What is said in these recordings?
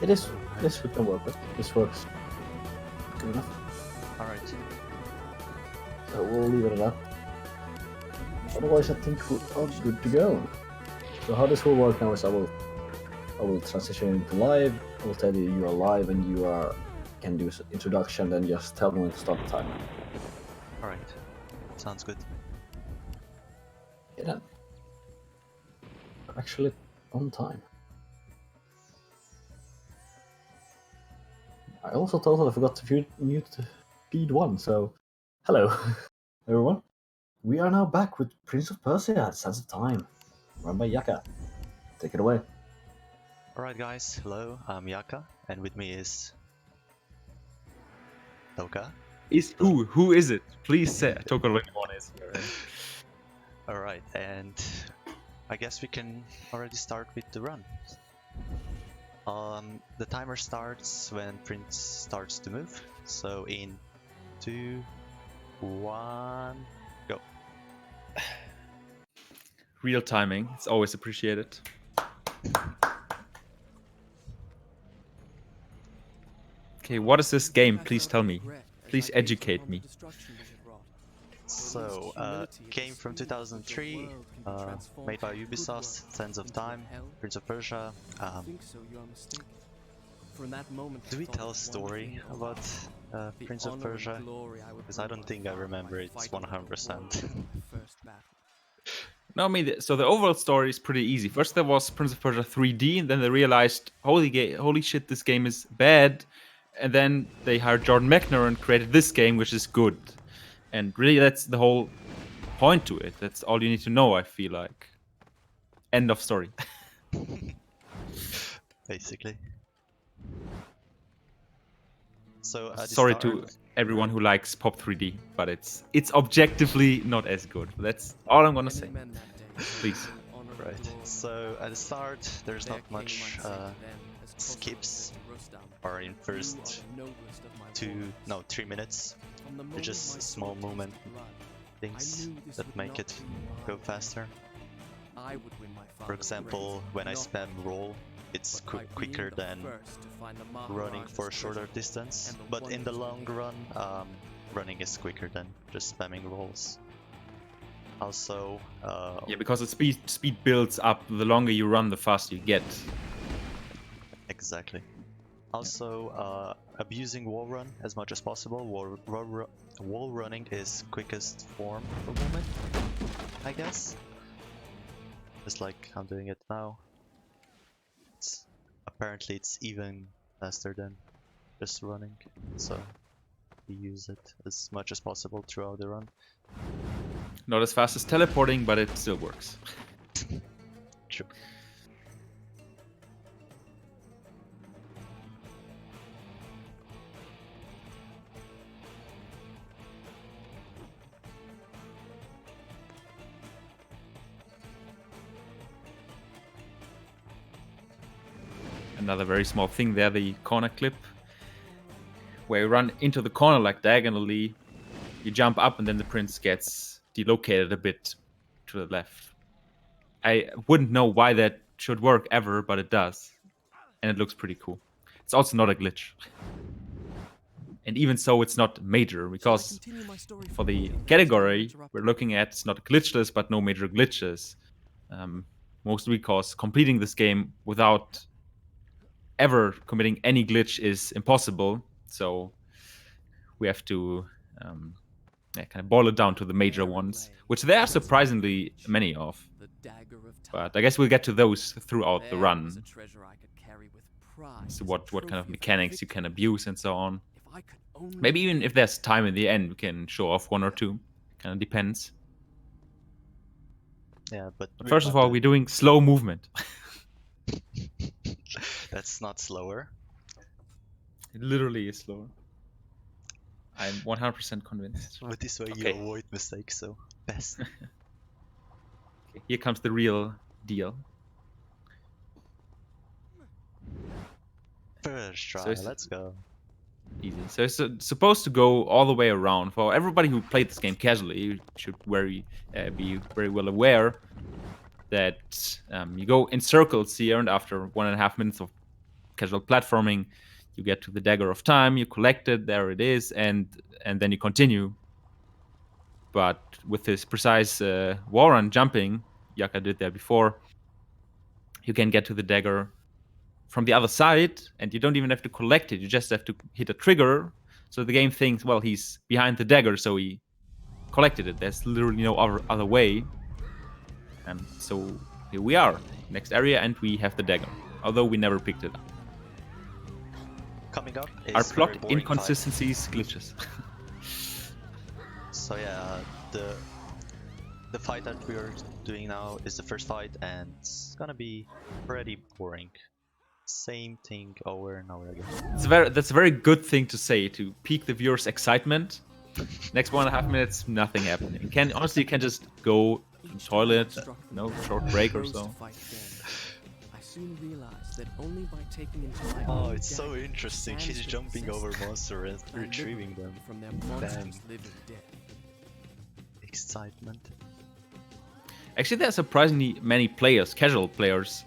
It is. This we can work with. This works. Good enough. All right. So we'll leave it at that. Otherwise, I think we're all good to go. So how this will work now is I will transition into live. I will tell you you are live and you can do introduction. Then just tell me when to start the timer. All right. Sounds good. Okay then. Actually, on time. I also totally forgot to mute feed 1. So, hello, everyone. We are now back with Prince of Persia: Sands of Time, run by Yaka. Take it away. Alright guys, hello, I'm Yaka, and with me is NoGA. Is who is it? Please say Tokyo is here. Alright, and I guess we can already start with the run. The timer starts when Prince starts to move, so in 2, 1, go. Real timing, it's always appreciated. Okay, what is this game? Please tell me. Please educate me. So, game from 2003, made by Ubisoft, Sands of Time, Prince of Persia. Do we tell a story about Prince of Persia? Because I don't think I remember it 100%. No, I mean, so the overall story is pretty easy. First there was Prince of Persia 3D, and then they realized, holy shit, this game is bad. And then they hired Jordan Mechner and created this game, which is good. And really, that's the whole point to it. That's all you need to know, I feel like. End of story. Basically. So, sorry to everyone who likes Pop 3D, but it's objectively not as good. That's all I'm gonna say. Please. Right. So at the start, there's not much skips, or in first 3 minutes. They're just small movement things that make it go faster. For example, when I spam roll, it's quicker than running for a shorter distance, but in the long run, running is quicker than just spamming rolls. Also, yeah, because the speed builds up. The longer you run, the faster you get. Exactly. Also, abusing wall run as much as possible. Wall running is quickest form of movement, I guess. Just like I'm doing it now. Apparently it's even faster than just running, so we use it as much as possible throughout the run. Not as fast as teleporting, but it still works. True. Another very small thing there, the corner clip, where you run into the corner like diagonally, you jump up and then the prince gets delocated a bit to the left. I wouldn't know why that should work ever, but it does. And it looks pretty cool. It's also not a glitch. And even so, it's not major, because for the category we're looking at, it's not glitchless, but no major glitches. Mostly because completing this game without ever committing any glitch is impossible. So we have to kind of boil it down to the major ones, which there are surprisingly many of. But I guess we'll get to those throughout the run. So what kind of mechanics you can abuse and so on. Maybe even if there's time in the end, we can show off one or two. Kind of depends. Yeah, but first of all, we're doing slow movement. That's not slower. It literally is slower. I'm 100% convinced. But this way you avoid mistakes, so best. Okay, here comes the real deal. First try, let's go. Easy. So it's supposed to go all the way around. For everybody who played this game casually, you should be very well aware that you go in circles here, and after 1.5 minutes of casual platforming. You get to the Dagger of Time, you collect it, there it is, and then you continue. But with this precise wall run jumping, Yaka did there before, you can get to the dagger from the other side, and you don't even have to collect it. You just have to hit a trigger. So the game thinks, well, he's behind the dagger, so he collected it. There's literally no other way. And so here we are, next area, and we have the dagger, although we never picked it up. Coming up is Our plot very boring inconsistencies, glitches. So yeah, the fight that we're doing now is the first fight, and it's gonna be pretty boring. Same thing over and over again. That's a very good thing to say, to pique the viewer's excitement. Next 1.5 minutes, nothing happening. Honestly, you can just go to the toilet, no short break or so. Soon realized that only by taking into my Oh, own it's so dagger, interesting. the He's sands jumping that over possess monster and them, retrieving them. from their monstrous Damn. living death. Excitement. Actually, there are surprisingly many players, casual players,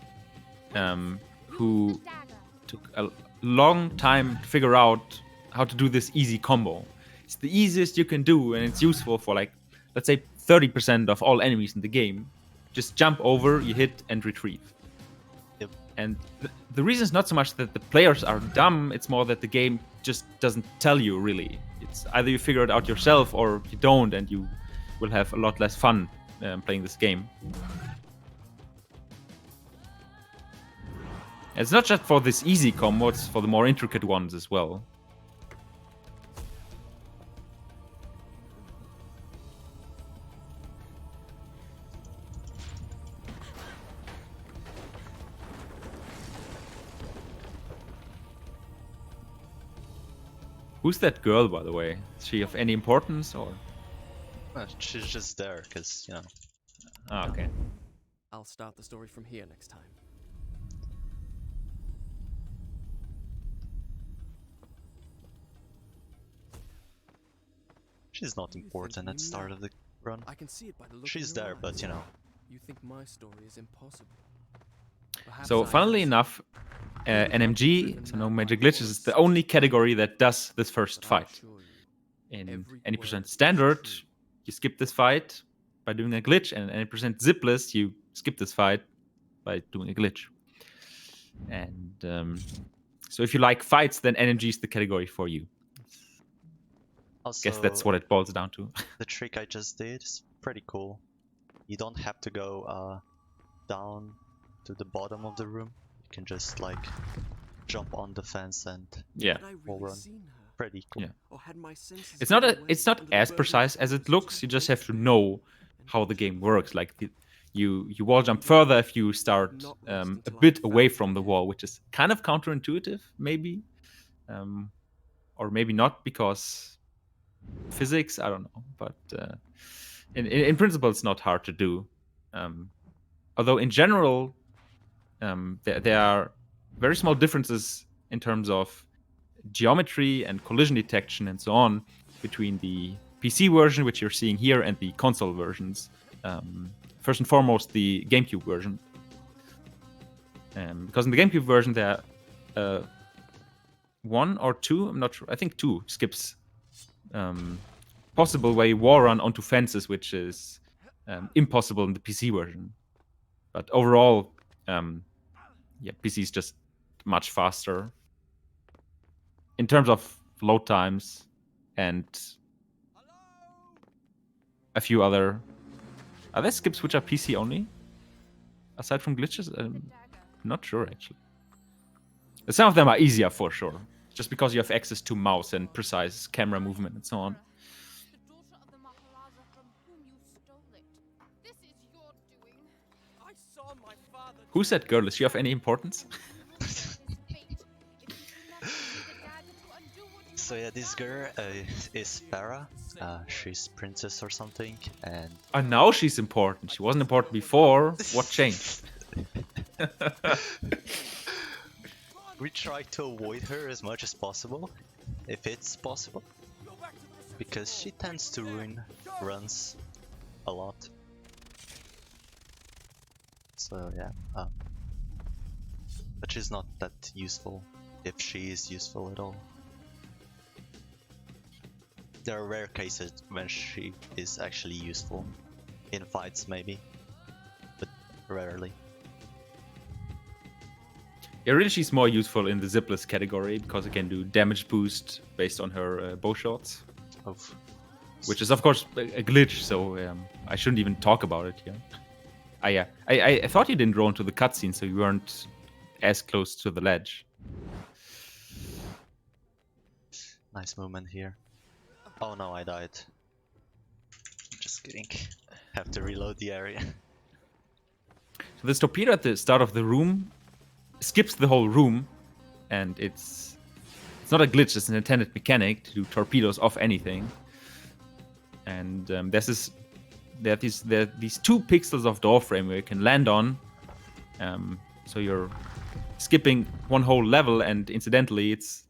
who took a long time to figure out how to do this easy combo. It's the easiest you can do, and it's useful for, like, let's say 30% of all enemies in the game. Just jump over, you hit, and retrieve. Yep. And the reason is not so much that the players are dumb, it's more that the game just doesn't tell you, really. It's either you figure it out yourself or you don't, and you will have a lot less fun playing this game. It's not just for this easy combo, it's for the more intricate ones as well. Who's that girl, by the way? Is she of any importance, or? She's just there, because, you know. Ah, okay. I'll start the story from here next time. She's not important at the start of the run. I can see it by the look She's in your there, but, eyes. you know. You think my story is impossible. Perhaps So, I funnily am. enough, NMG, so no major glitches, is the only category that does this first But I fight. assure you, In every any word percent is standard, true. you skip this fight by doing a glitch, and any percent zipless, you skip this fight by doing a glitch. And so if you like fights, then NMG is the category for you. Also, Guess that's what it boils down to. the trick I just did is pretty cool. You don't have to go down to the bottom of the room. You can just, like, jump on the fence and Yeah. Had I wall really run. seen her? Pretty cool. Yeah. Or had my senses It's not given way it's not under the as burden of precise as it past looks. You just have to betrayal know and how the game hatred? works. Like you wall jump further if you start Not a lost until I bit had away found from the her. wall, which is kind of counterintuitive, maybe, or maybe not because physics. I don't know, but in principle, it's not hard to do. Although in general, there are very small differences in terms of geometry and collision detection and so on between the PC version, which you're seeing here, and the console versions. First and foremost, the GameCube version. Because in the GameCube version, there are one or two, I'm not sure, I think two skips possible where you wall run onto fences, which is impossible in the PC version. But overall, yeah, PC is just much faster in terms of load times and a few other. Are there skips which are PC only? Aside from glitches? I'm not sure, actually. Some of them are easier for sure. Just because you have access to mouse and precise camera movement and so on. The daughter of the Maharaja from whom you stole it. This is your doing. I saw my father. Who's that girl? Is she of any importance? So yeah, this girl is Farah. She's princess or something, and And now she's important. She wasn't important before. What changed? we try to avoid her as much as possible, if it's possible, because she tends to ruin runs a lot. So yeah, But she's not that useful, if she is useful at all. There are rare cases when she is actually useful. In fights maybe, but rarely. Yeah, really she's more useful in the zipless category because it can do damage boost based on her bow shots. Of Which is of course a glitch, so I shouldn't even talk about it here. I thought you didn't roll into the cutscene, so you weren't as close to the ledge. nice movement here. Oh no, I died. Just kidding. Have to reload the area. So this torpedo at the start of the room skips the whole room, and it's not a glitch, it's an intended mechanic to do torpedoes off anything. And there are these 2 pixels of door frame where you can land on. So you're skipping one whole level, and incidentally, it's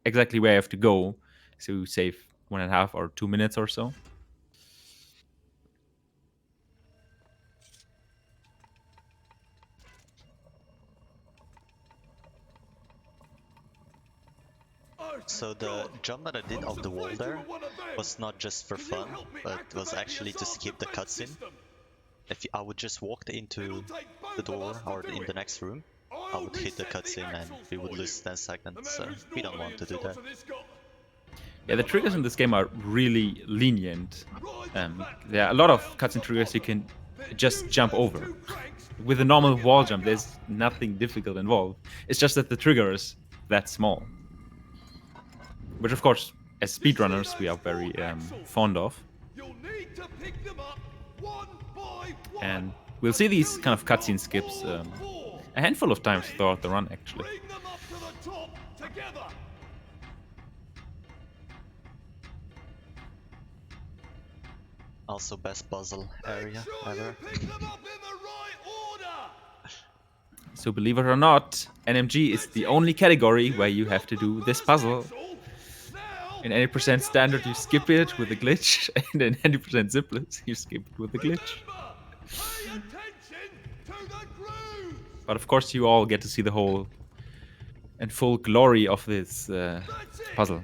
exactly where you have to go. So you save 1.5 or 2 minutes or so. So the jump that I did off the wall there was not just for fun, but was actually to skip the cutscene. If I would just walk into the door or in the next room, I would hit the cutscene and we would lose 10 seconds, so we don't want to do that. Yeah, the triggers in this game are really lenient. There are a lot of cutscene triggers you can just jump over. With a normal wall jump, there's nothing difficult involved. It's just that the trigger is that small. Which, of course, as speedrunners, we are very fond of. And we'll see these kind of cutscene skips a handful of times throughout the run, actually. Also best puzzle area ever. So believe it or not, NMG is the only category where you have to do this puzzle. In any % standard, you skip it with a glitch, and in any % zipless, you skip it with a glitch. But of course, you all get to see the whole and full glory of this puzzle.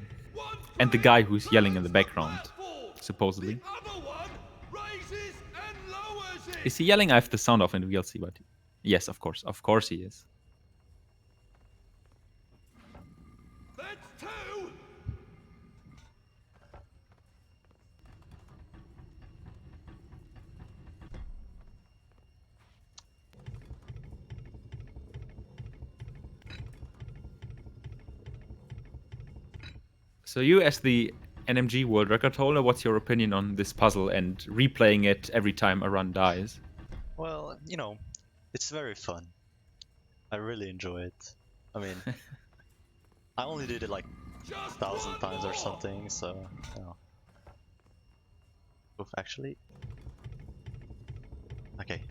And the guy who's yelling in the background, supposedly. Is he yelling? I have the sound off in the VLC, but yes, of course he is. So you, as the NMG world record holder, what's your opinion on this puzzle and replaying it every time a run dies? Well, you know, it's very fun. I really enjoy it. I mean, I only did it like 1,000 times or something, so, you know. Oof, actually. Okay.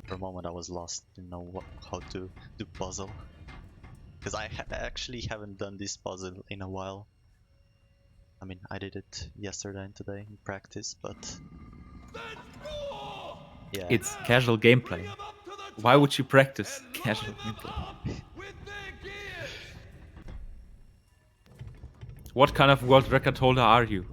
For a moment I was lost, didn't know how to do puzzle. Because I actually haven't done this puzzle in a while. I mean, I did it yesterday and today in practice, but yeah. It's casual gameplay. Why would you practice casual gameplay? What kind of world record holder are you?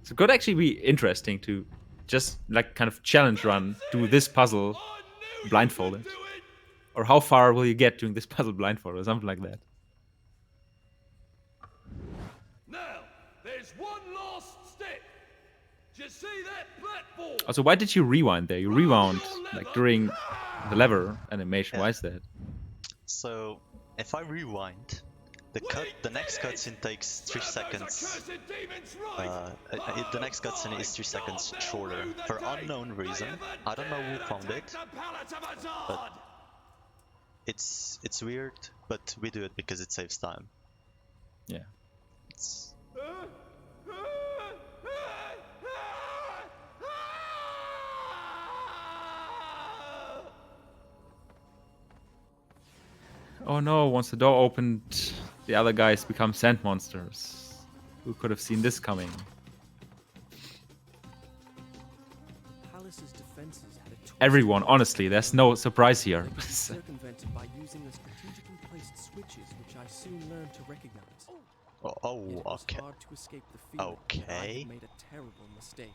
So it could actually be interesting to just like kind of challenge run, do this puzzle blindfolded. Or how far will you get doing this puzzle blindfolded or something like that. Now, there's one last step. Do you see that platform? Also, why did you rewind there? You rewound like during the lever animation. Why is that? So, if I rewind, the next cutscene takes 3 seconds. The next cutscene is 3 seconds shorter for unknown reason. I don't know who found it, but it's weird. But we do it because it saves time. Yeah. Oh no, once the door opened, the other guys become sand monsters. Who could have seen this coming? How Alice's defenses had a twisted everyone, honestly, there's no surprise here. They could be circumvented by using the strategically placed switches, which I soon learned to recognize. Oh, Yet it was okay. hard to escape the feeling that I Okay. had made a terrible mistake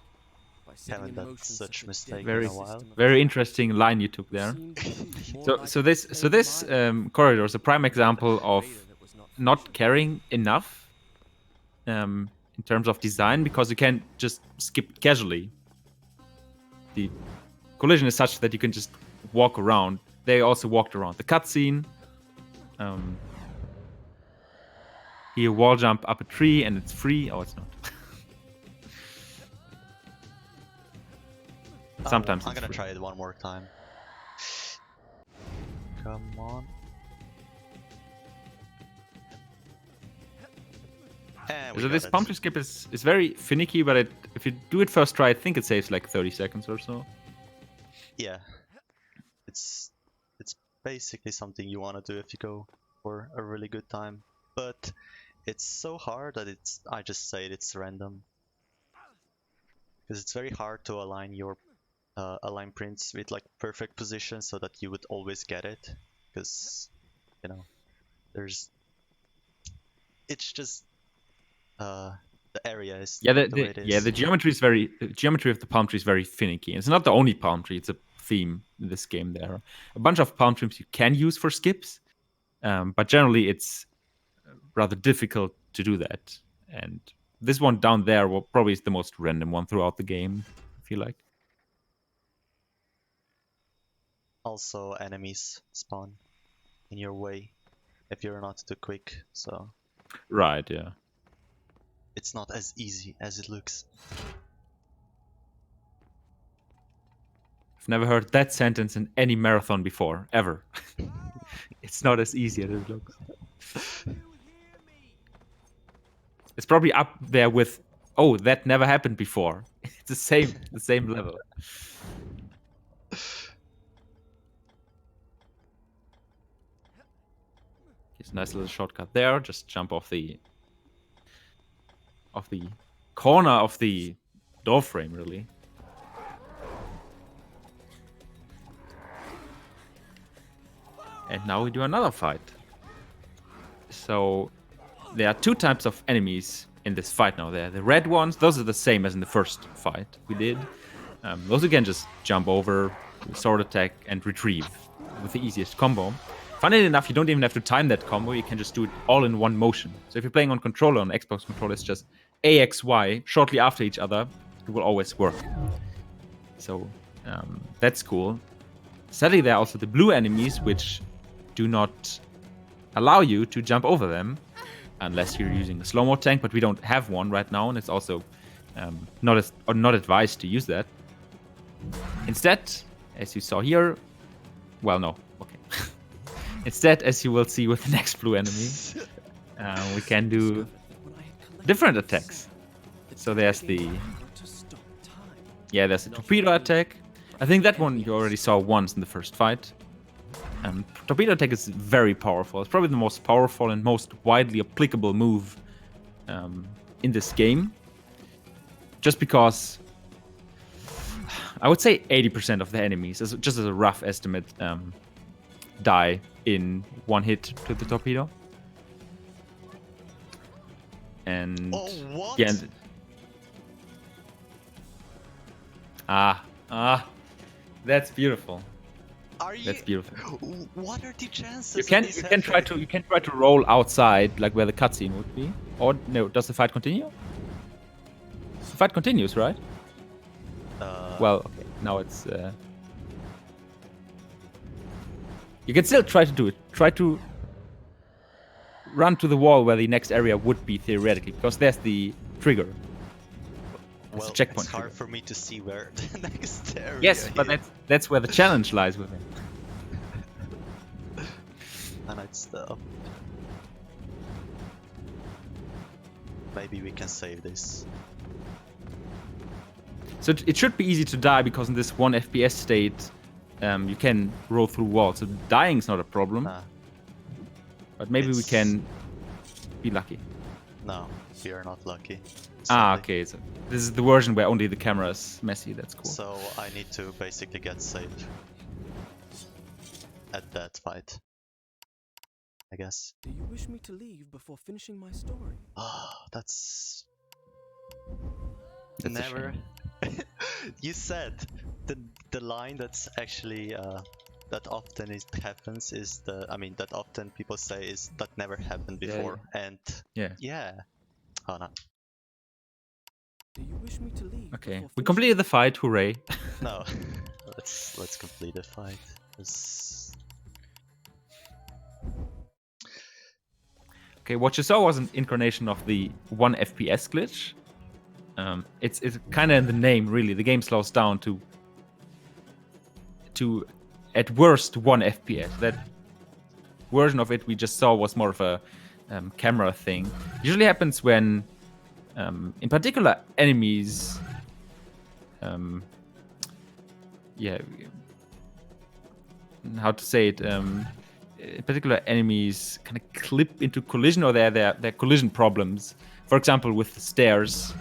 by setting Haven't in done motion such a mistake deadly in Very, a while. system of very attack. interesting line you took there. Seemed to be more So, like so a this, play so of this my own. corridor is a prime example of Vader that was not not functional. caring enough in terms of design, because you can't just skip casually. The collision is such that you can just walk around. They also walked around the cutscene. Here, wall jump up a tree and it's free. Oh, it's not. Sometimes I'm it's gonna free. try it one more time. Come on. And we So got this it. palm tree skip is very finicky, but if you do it first try, I think it saves like 30 seconds or so. Yeah. It's basically something you want to do if you go for a really good time. But it's so hard that I just say it's random. Because it's very hard to align your align prints with like perfect position so that you would always get it. Because, you know, it's just the area is Yeah, the way it is. the geometry of the palm tree is very finicky. It's not the only palm tree; it's a theme in this game. There are a bunch of palm trees you can use for skips, but generally it's rather difficult to do that. And this one down there probably is the most random one throughout the game, I feel like. Also, enemies spawn in your way if you're not too quick, so Right, yeah. it's not as easy as it looks. I've never heard that sentence in any marathon before, ever. It's not as easy as it looks. It's probably up there with, oh, that never happened before. It's the same level. Here's a nice little shortcut there. Just jump off the corner of the door frame, really. And now we do another fight. So there are two types of enemies in this fight now. There, the red ones, those are the same as in the first fight we did. Those you can just jump over, sword attack, and retrieve with the easiest combo. Funnily enough, you don't even have to time that combo. You can just do it all in one motion. So if you're playing on controller, on Xbox controller, it's just AXY shortly after each other. It will always work. So that's cool. Sadly, there are also the blue enemies, which do not allow you to jump over them unless you're using a slow-mo tank, but we don't have one right now, and it's also not advised to use that. Instead, as you saw here, well, no, okay. Instead, as you will see with the next blue enemy, we can do different attacks. So there's the torpedo attack. I think that one you already saw once in the first fight. Torpedo attack is very powerful. It's probably the most powerful and most widely applicable move in this game. Just because I would say 80% of the enemies, just as a rough estimate, die in one hit to the torpedo. And Oh, what? yeah. That's beautiful. Are you? That's beautiful. What are the chances? You of can this try to roll outside, like where the cutscene would be. Or no, does the fight continue? The fight continues, right? Well, okay. Now it's. You can still try to do it. Try to run to the wall where the next area would be theoretically, because there's the trigger. There's Well, a checkpoint it's hard trigger. for me to see where the next area Yes, but is. that's where the challenge lies with it. And it's the. Maybe we can save this. So it should be easy to die, because in this 1 FPS state, you can roll through walls. So dying is not a problem. Ah, But maybe we It's- can be lucky. no, we are not lucky. Ah, sadly. okay. So this is the version where only the camera is messy. That's cool. So I need to basically get safe at that fight, I guess. Do you wish me to leave before finishing my story? That's That's a never. You said the line that's actually that often it happens is that often people say is that never happened Yeah, before, and Yeah. yeah. Oh no. Do you wish me to leave Okay. before We finishing- completed the fight. Hooray! No. let's complete the fight. It's- Okay, what you saw was an incarnation of the 1 FPS glitch. It's kind of in the name, really. The game slows down to at worst 1 FPS. That version of it we just saw was more of a camera thing. Usually happens when, in particular, enemies. Yeah, how to say it? In particular, enemies kind of clip into collision, or they're collision problems. For example, with the stairs.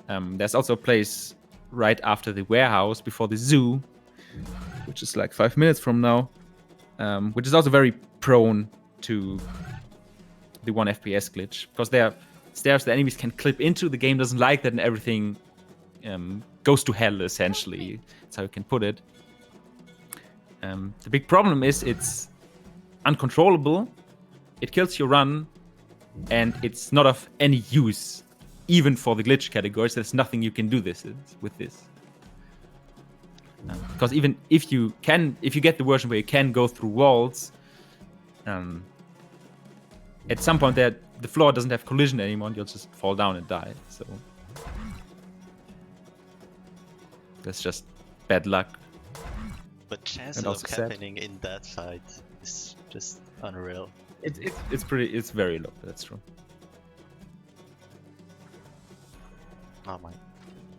There's also a place right after the warehouse, before the zoo, which is like 5 minutes from now, which is also very prone to the 1 FPS glitch, because there are stairs the enemies can clip into. The game doesn't like that, and everything goes to hell, essentially. That's how you can put it. The big problem is it's uncontrollable, it kills your run, and it's not of any use, even for the glitch categories. There's nothing you can do with this. Because even if you get the version where you can go through walls, at some point the floor doesn't have collision anymore, and you'll just fall down and die. So that's just bad luck. But chances also of sad. happening in that fight is just unreal. It's very low. That's true. Oh my!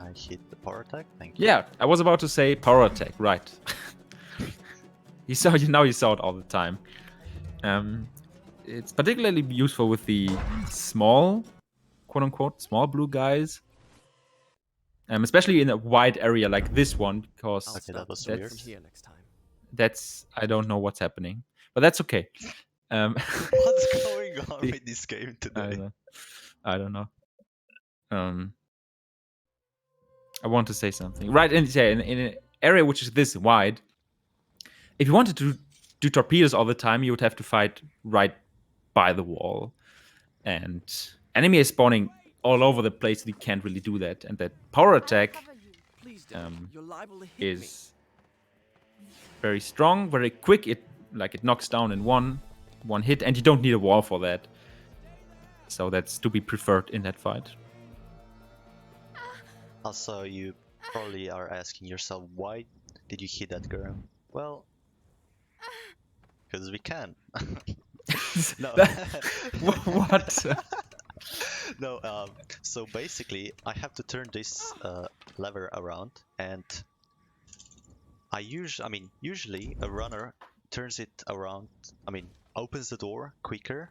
I hit the power attack. Thank you. Yeah, I was about to say power attack. Right. You saw it all the time. It's particularly useful with the small, quote unquote, small blue guys. Especially in a wide area like this one, because I'll Okay, that start was the fight weird. from here next time. that's I don't know what's happening, but that's okay. What's going on with this game today? I don't know. I want to say something. Right, in an area which is this wide, if you wanted to do torpedoes all the time, you would have to fight right by the wall. And enemy is spawning all over the place. You can't really do that. And that power attack Cover you. Please don't. You're liable to hit me. is very strong, very quick. It knocks down in one hit, and you don't need a wall for that. So that's to be preferred in that fight. Also, you probably are asking yourself, why did you hit that girl? Well, because we can. No. What? No. So basically, I have to turn this lever around, and usually a runner turns it around. Opens the door quicker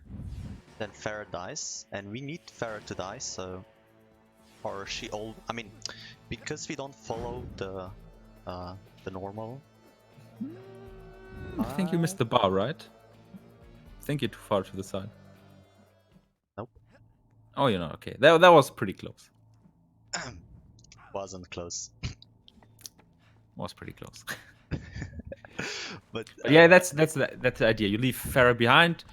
than Farah dies, and we need Farah to die. So, or she all. Because we don't follow the normal. I think you missed the bar, right? I think you're too far to the side. Nope. Oh, you're not. Okay. That was pretty close. Wasn't close. Was pretty close. But But yeah, that's the idea. You leave Farah behind,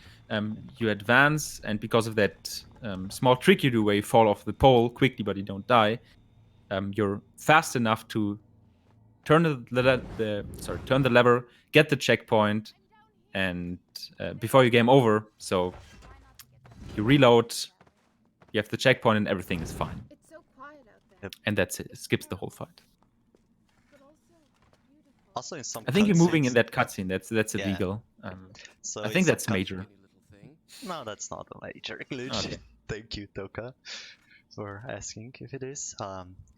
you advance, and because of that small trick you do where you fall off the pole quickly but you don't die, you're fast enough to turn the lever, get the checkpoint, and before your game over. So you reload, you have the checkpoint, and everything is fine. It's so quiet out there. And that's it. It skips the whole fight. But also beautiful. also in some. I think you're moving in cutscenes- that cutscene. That's Yeah. illegal. So I in think some that's major. Tiny little thing. No, that's not a major glitch. Okay. Thank you, Toka, for asking if it is.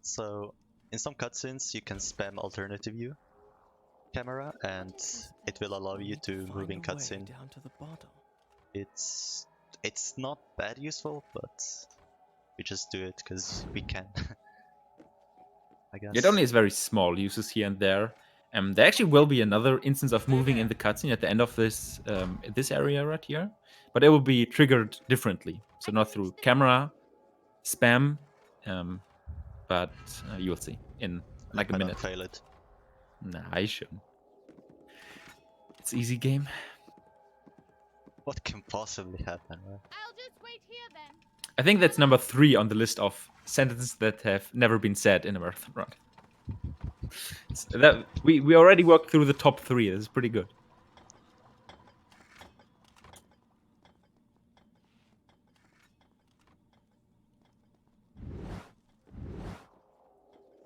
So in some cutscenes you can spam alternative view camera, and it will allow you to Find move in a way cutscene. down to the bottom. It's not that useful, but We just do it because we can. I guess. It only is very small uses here and there. There actually will be another instance of moving in the cutscene at the end of this this area right here, but it will be triggered differently. So not through camera spam, but you will see in like I a don't minute. fail it. Nah, I shouldn't. It's easy game. What can possibly happen, right? I'll just wait here then. I think that's number 3 on the list of sentences that have never been said in a marathon run. That we already worked through the top 3. This is pretty good.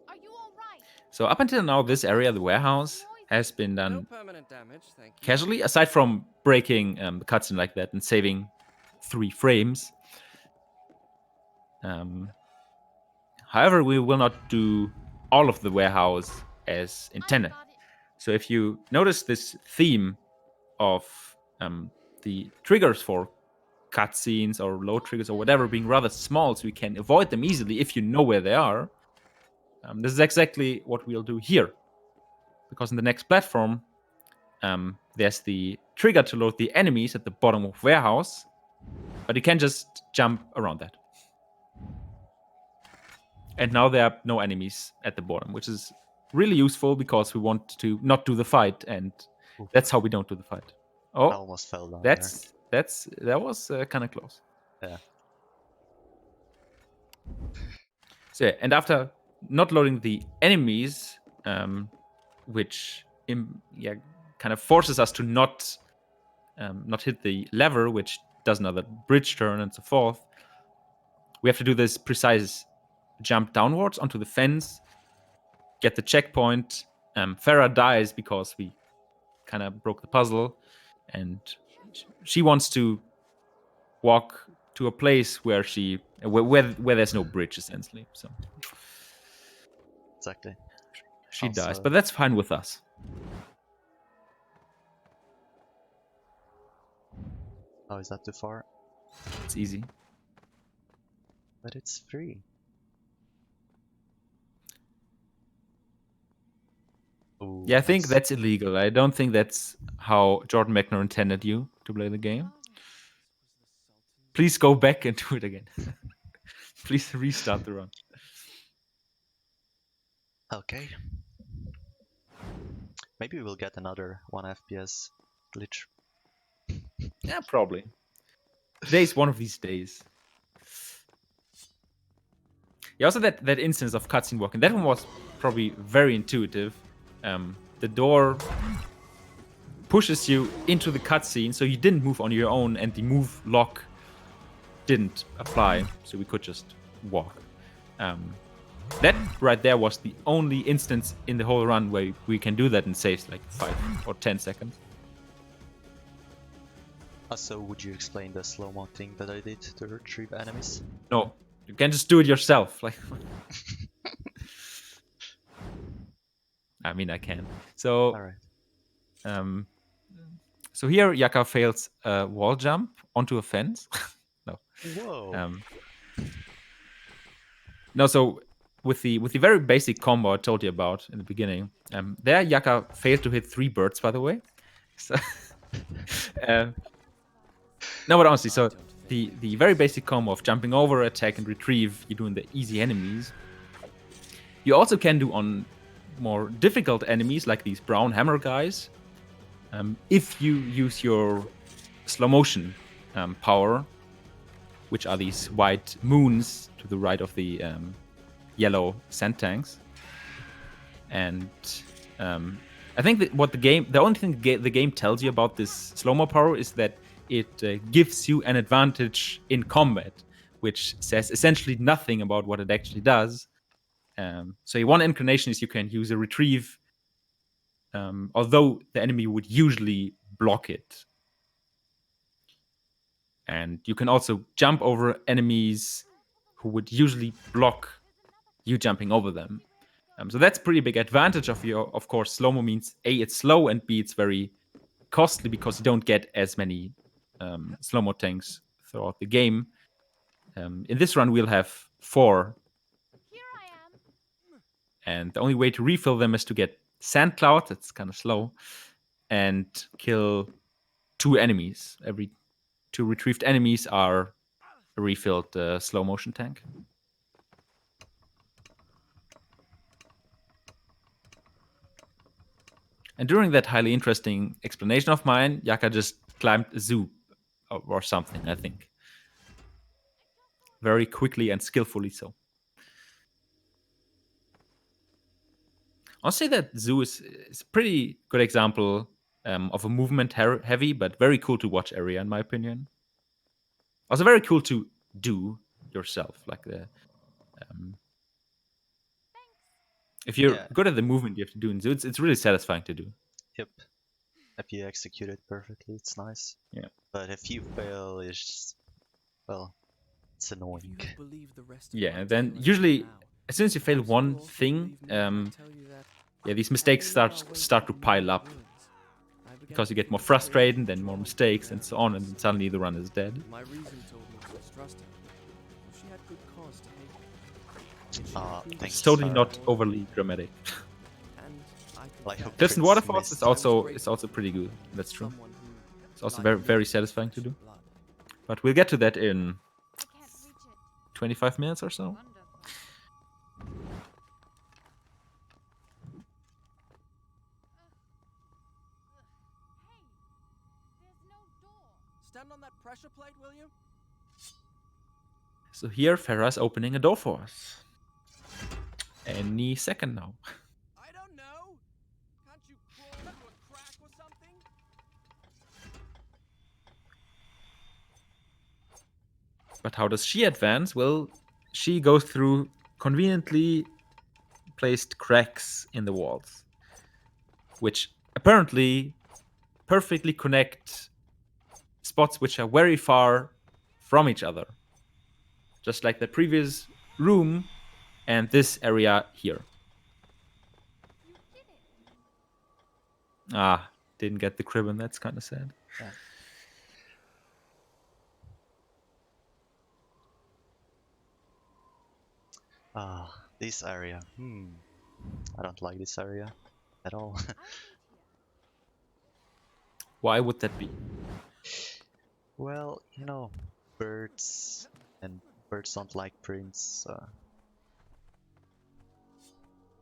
Are you all right? So up until now, this area, the warehouse, has been No done permanent damage, thank you. casually, aside from breaking the cutscene like that and saving 3 frames. However, we will not do all of the warehouse as intended. Got it. So if you notice this theme of the triggers for cutscenes or load triggers or whatever being rather small, so we can avoid them easily if you know where they are, this is exactly what we'll do here. Because in the next platform, there's the trigger to load the enemies at the bottom of warehouse, but you can just jump around that. And now there are no enemies at the bottom, which is really useful because we want to not do the fight, and that's how we don't do the fight. I Oh, almost fell down that was kind of close. there. Yeah. So yeah, and after not loading the enemies, which kind of forces us to not hit the lever, which does another bridge turn and so forth, we have to do this precise jump downwards onto the fence, get the checkpoint. Farah dies because we kind of broke the puzzle, and she wants to walk to a place where where there's no bridge, essentially. So Exactly. she dies, Also- but that's fine with us. Oh, is that too far? It's easy. But it's free. Ooh, Yeah, I think that's- that's illegal. I don't think that's how Jordan Mechner intended you to play the game. Please go back and do it again. Please restart the run. Okay. Maybe we'll get another 1 FPS glitch. Yeah, probably. Today's one of these days. Yeah, also that instance of cutscene walking, that one was probably very intuitive. The door pushes you into the cutscene, so you didn't move on your own, and the move lock didn't apply, so we could just walk. That right there was the only instance in the whole run where we can do that and saves like 5 or 10 seconds. Also, would you explain the slow-mo thing that I did to retrieve enemies? No, you can just do it yourself. Like, I mean, I can. So, Alright. so here Yaka fails a wall jump onto a fence. No. Whoa! No, so with the very basic combo I told you about in the beginning, there Yaka failed to hit 3 birds, by the way. So, no, but honestly, so the very basic combo of jumping over, attack, and retrieve, you do in the easy enemies. You also can do on more difficult enemies like these brown hammer guys, if you use your slow motion power, which are these white moons to the right of the yellow sand tanks. And I think that the only thing the game tells you about this slow-mo power is that it gives you an advantage in combat, which says essentially nothing about what it actually does. So one inclination is you can use a retrieve, although the enemy would usually block it. And you can also jump over enemies who would usually block you jumping over them. So that's a pretty big advantage of your. Of course, slow-mo means A, it's slow, and B, it's very costly because you don't get as many slow-mo tanks throughout the game. In this run, we'll have 4, Here I am. and the only way to refill them is to get Sand Cloud, that's kind of slow, and kill 2 enemies. Every 2 retrieved enemies are a refilled slow motion tank. And during that highly interesting explanation of mine, Yaka just climbed a zoo or something, I think. Very quickly and skillfully so. I'll say that zoo is a pretty good example of a movement heavy, but very cool to watch area, in my opinion. Also very cool to do yourself. Like if you're good at the movement you have to do in zoo, it's really satisfying to do. Yep. If you execute it perfectly, it's nice. Yeah. But if you fail, it's, well, it's annoying. Yeah, and then usually as soon as you fail one thing, yeah, these mistakes start to pile up. Because you get more frustrated, then more mistakes, and so on, and then suddenly the run is dead. My reason told me to distrust her. Well, she had good cause to hate her. It's totally not overly dramatic. Like Cliffs and Waterfalls is also pretty good. That's true. It's also very, very satisfying to do. But we'll get to that in 25 minutes or so. Stand on that pressure plate, will you? So here, Farah's opening a door for us. Any second now. I don't know. Can't you crawl through a crack or something? But how does she advance? Well, she goes through conveniently placed cracks in the walls, which apparently perfectly connect spots which are very far from each other. Just like the previous room and this area here. Ah, didn't get the crib, and that's kind of sad. Yeah. This area. I don't like this area at all. Why would that be? Well, you know, birds, and birds don't like prints.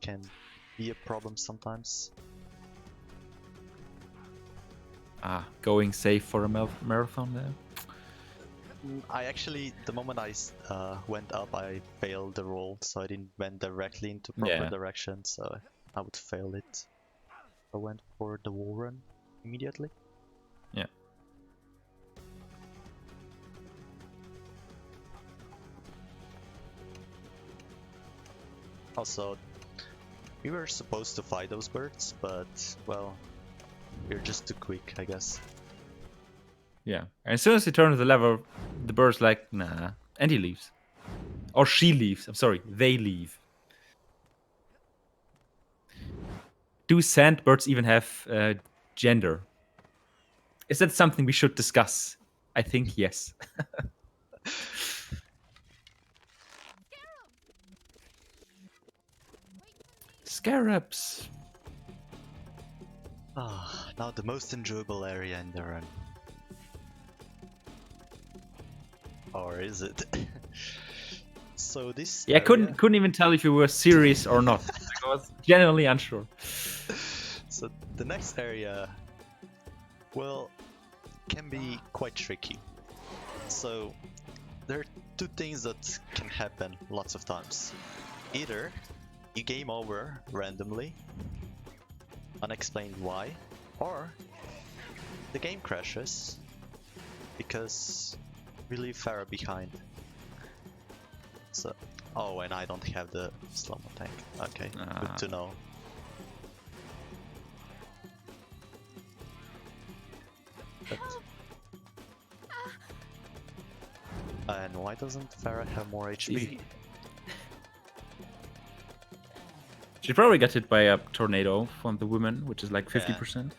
Can be a problem sometimes. Going safe for a marathon there. I actually, the moment I went up, I failed the roll, so I didn't went directly into proper direction, so I would fail it. I went for the wall run immediately. Yeah. Also, we were supposed to fight those birds, but, well, we're just too quick, I guess. Yeah. And as soon as you turn the lever, the bird's like, nah. And he leaves. Or she leaves. I'm sorry. They leave. Do sandbirds even have gender? Is that something we should discuss? I think yes. Scarabs. Now the most enjoyable area in the run. Or is it? So this I couldn't even tell if you were serious or not. I was genuinely unsure. So the next area, well, can be quite tricky. So there are two things that can happen lots of times. Either you game over randomly, unexplained why, or the game crashes because we leave Farah behind. So, oh, and I don't have the slow-mo tank. Okay, good to know. And why doesn't Farah have more HP? She probably got hit by a tornado from the woman, which is like 50%.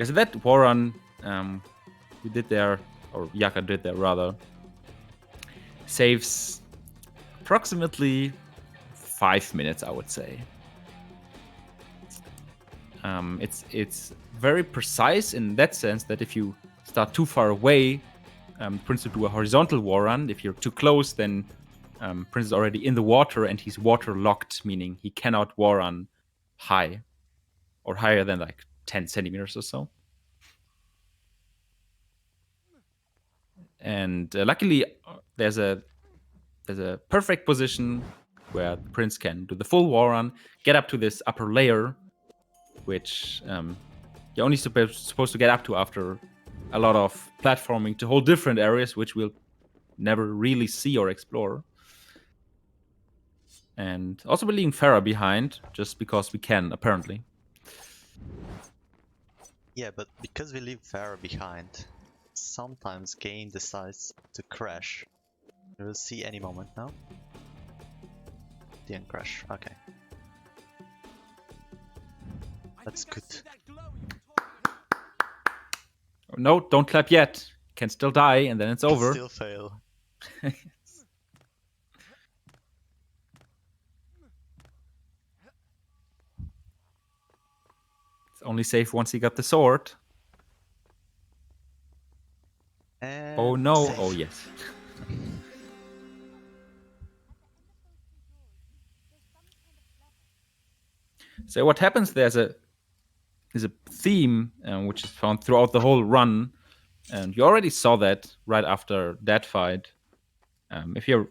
Because that war run we did there, or Yaka did there rather, saves approximately 5 minutes, I would say. It's very precise in that sense that if you start too far away, Prince will do a horizontal war run. If you're too close, then Prince is already in the water and he's water locked, meaning he cannot war run high or higher than like 10 centimeters or so. And luckily, there's a perfect position where the Prince can do the full war run, get up to this upper layer, which you're only supposed to get up to after a lot of platforming to whole different areas, which we'll never really see or explore. And also we're leaving Farah behind, just because we can, apparently. Yeah, but because we leave Farah behind, sometimes game decides to crash. We will see any moment now. Didn't crash, okay. That's good. Oh, no, don't clap yet. Can still die, and then it's over. Still fail. It's only safe once he got the sword. And Oh no, safe. oh yes. So what happens there's a theme which is found throughout the whole run, and you already saw that right after that fight. If you're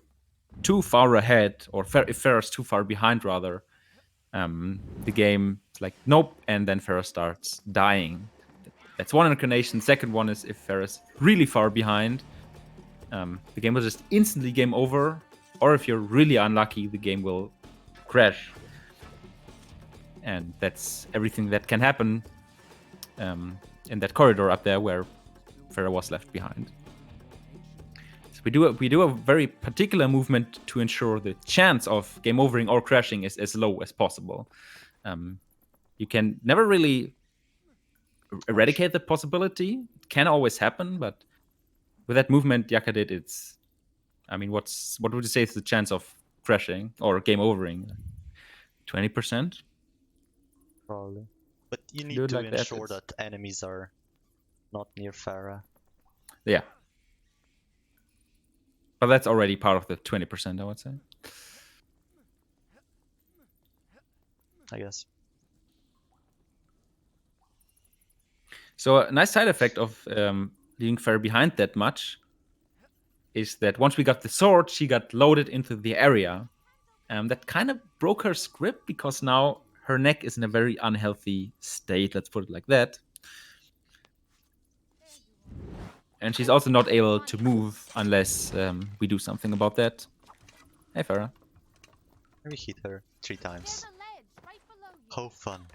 too far ahead, or if Farah's too far behind rather, the game is like nope, and then Farah starts dying. That's one inclination. Second one is if Farah's really far behind, the game will just instantly game over, or if you're really unlucky, the game will crash. And that's everything that can happen in that corridor up there where Farah was left behind. So we do a very particular movement to ensure the chance of game overing or crashing is as low as possible. You can never really eradicate the possibility. It can always happen, but with that movement Yaka did, it's, I mean, what would you say is the chance of crashing or game overing? 20%? Probably. But you need Do it to like that, ensure it's- that enemies are not near Farah. Yeah. But that's already part of the 20%, I would say. I guess. So a nice side effect of leaving Farah behind that much is that once we got the sword, she got loaded into the area. That kind of broke her script, because now her neck is in a very unhealthy state, let's put it like that. And she's also not able to move unless we do something about that. Hey, Farah. We hit her 3 times. There's a ledge right below you. How fun.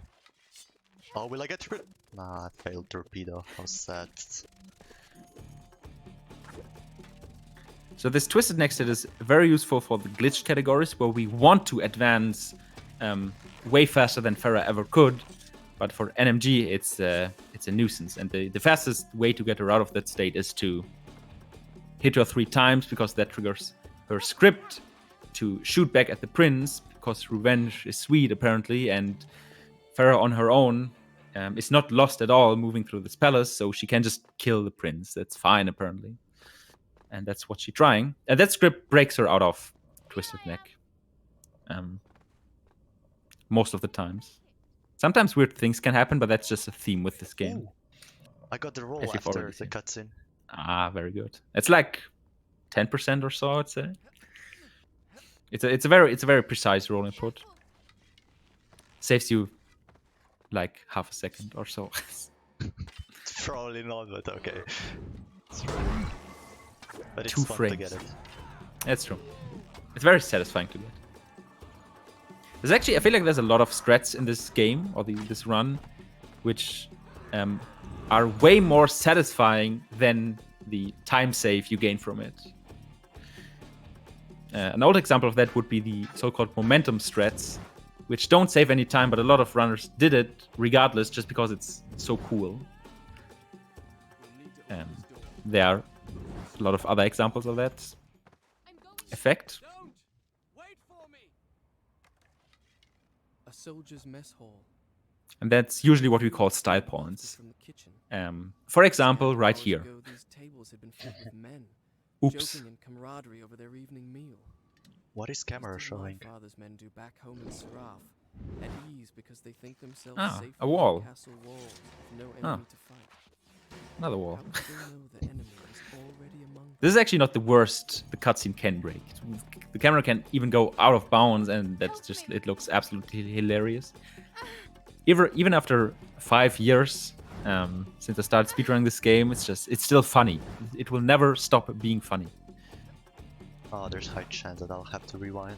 Oh, will I get through it? Nah, I failed torpedo. How sad. So this Twisted Neck set is very useful for the glitched categories where we want to advance way faster than Farah ever could. But for NMG, it's a nuisance. And the fastest way to get her out of that state is to hit her 3 times, because that triggers her script to shoot back at the prince, because revenge is sweet, apparently. And Farah on her own is not lost at all moving through this palace, so she can just kill the prince. That's fine, apparently. And that's what she's trying. And that script breaks her out of Twisted Neck. Most of the times. Sometimes weird things can happen, but that's just a theme with this game. Ooh, I got the roll As you've after already the seen. cutscene. Ah, very good. It's like 10% or so, I'd say. It's a very precise roll input. Saves you like half a second or so. Probably not, but okay. It's true. But it's 2 fun frames. to get it. That's true. It's very satisfying to get. There's actually, I feel like there's a lot of strats in this game, or this run, which are way more satisfying than the time save you gain from it. An old example of that would be the so-called momentum strats, which don't save any time, but a lot of runners did it regardless, just because it's so cool. There are a lot of other examples of that effect. Don't! Wait for me! A soldier's mess hall. And that's usually what we call style points. From the kitchen. For example, Scant right hours here. ago, these tables had been filled with men, Oops. joking in camaraderie over their evening meal. What is camera As did my showing? father's men do back home in Saraf, at ease because they think themselves Ah, safe a within wall. castle walls, with no Ah. enemy to fight. Another wall. How could they know the enemy is already among them? This is actually not the worst the cutscene can break. The camera can even go out of bounds, and that's just, it looks absolutely hilarious. Even after 5 years since I started speedrunning this game, it's still funny. It will never stop being funny. Oh, there's high chance that I'll have to rewind.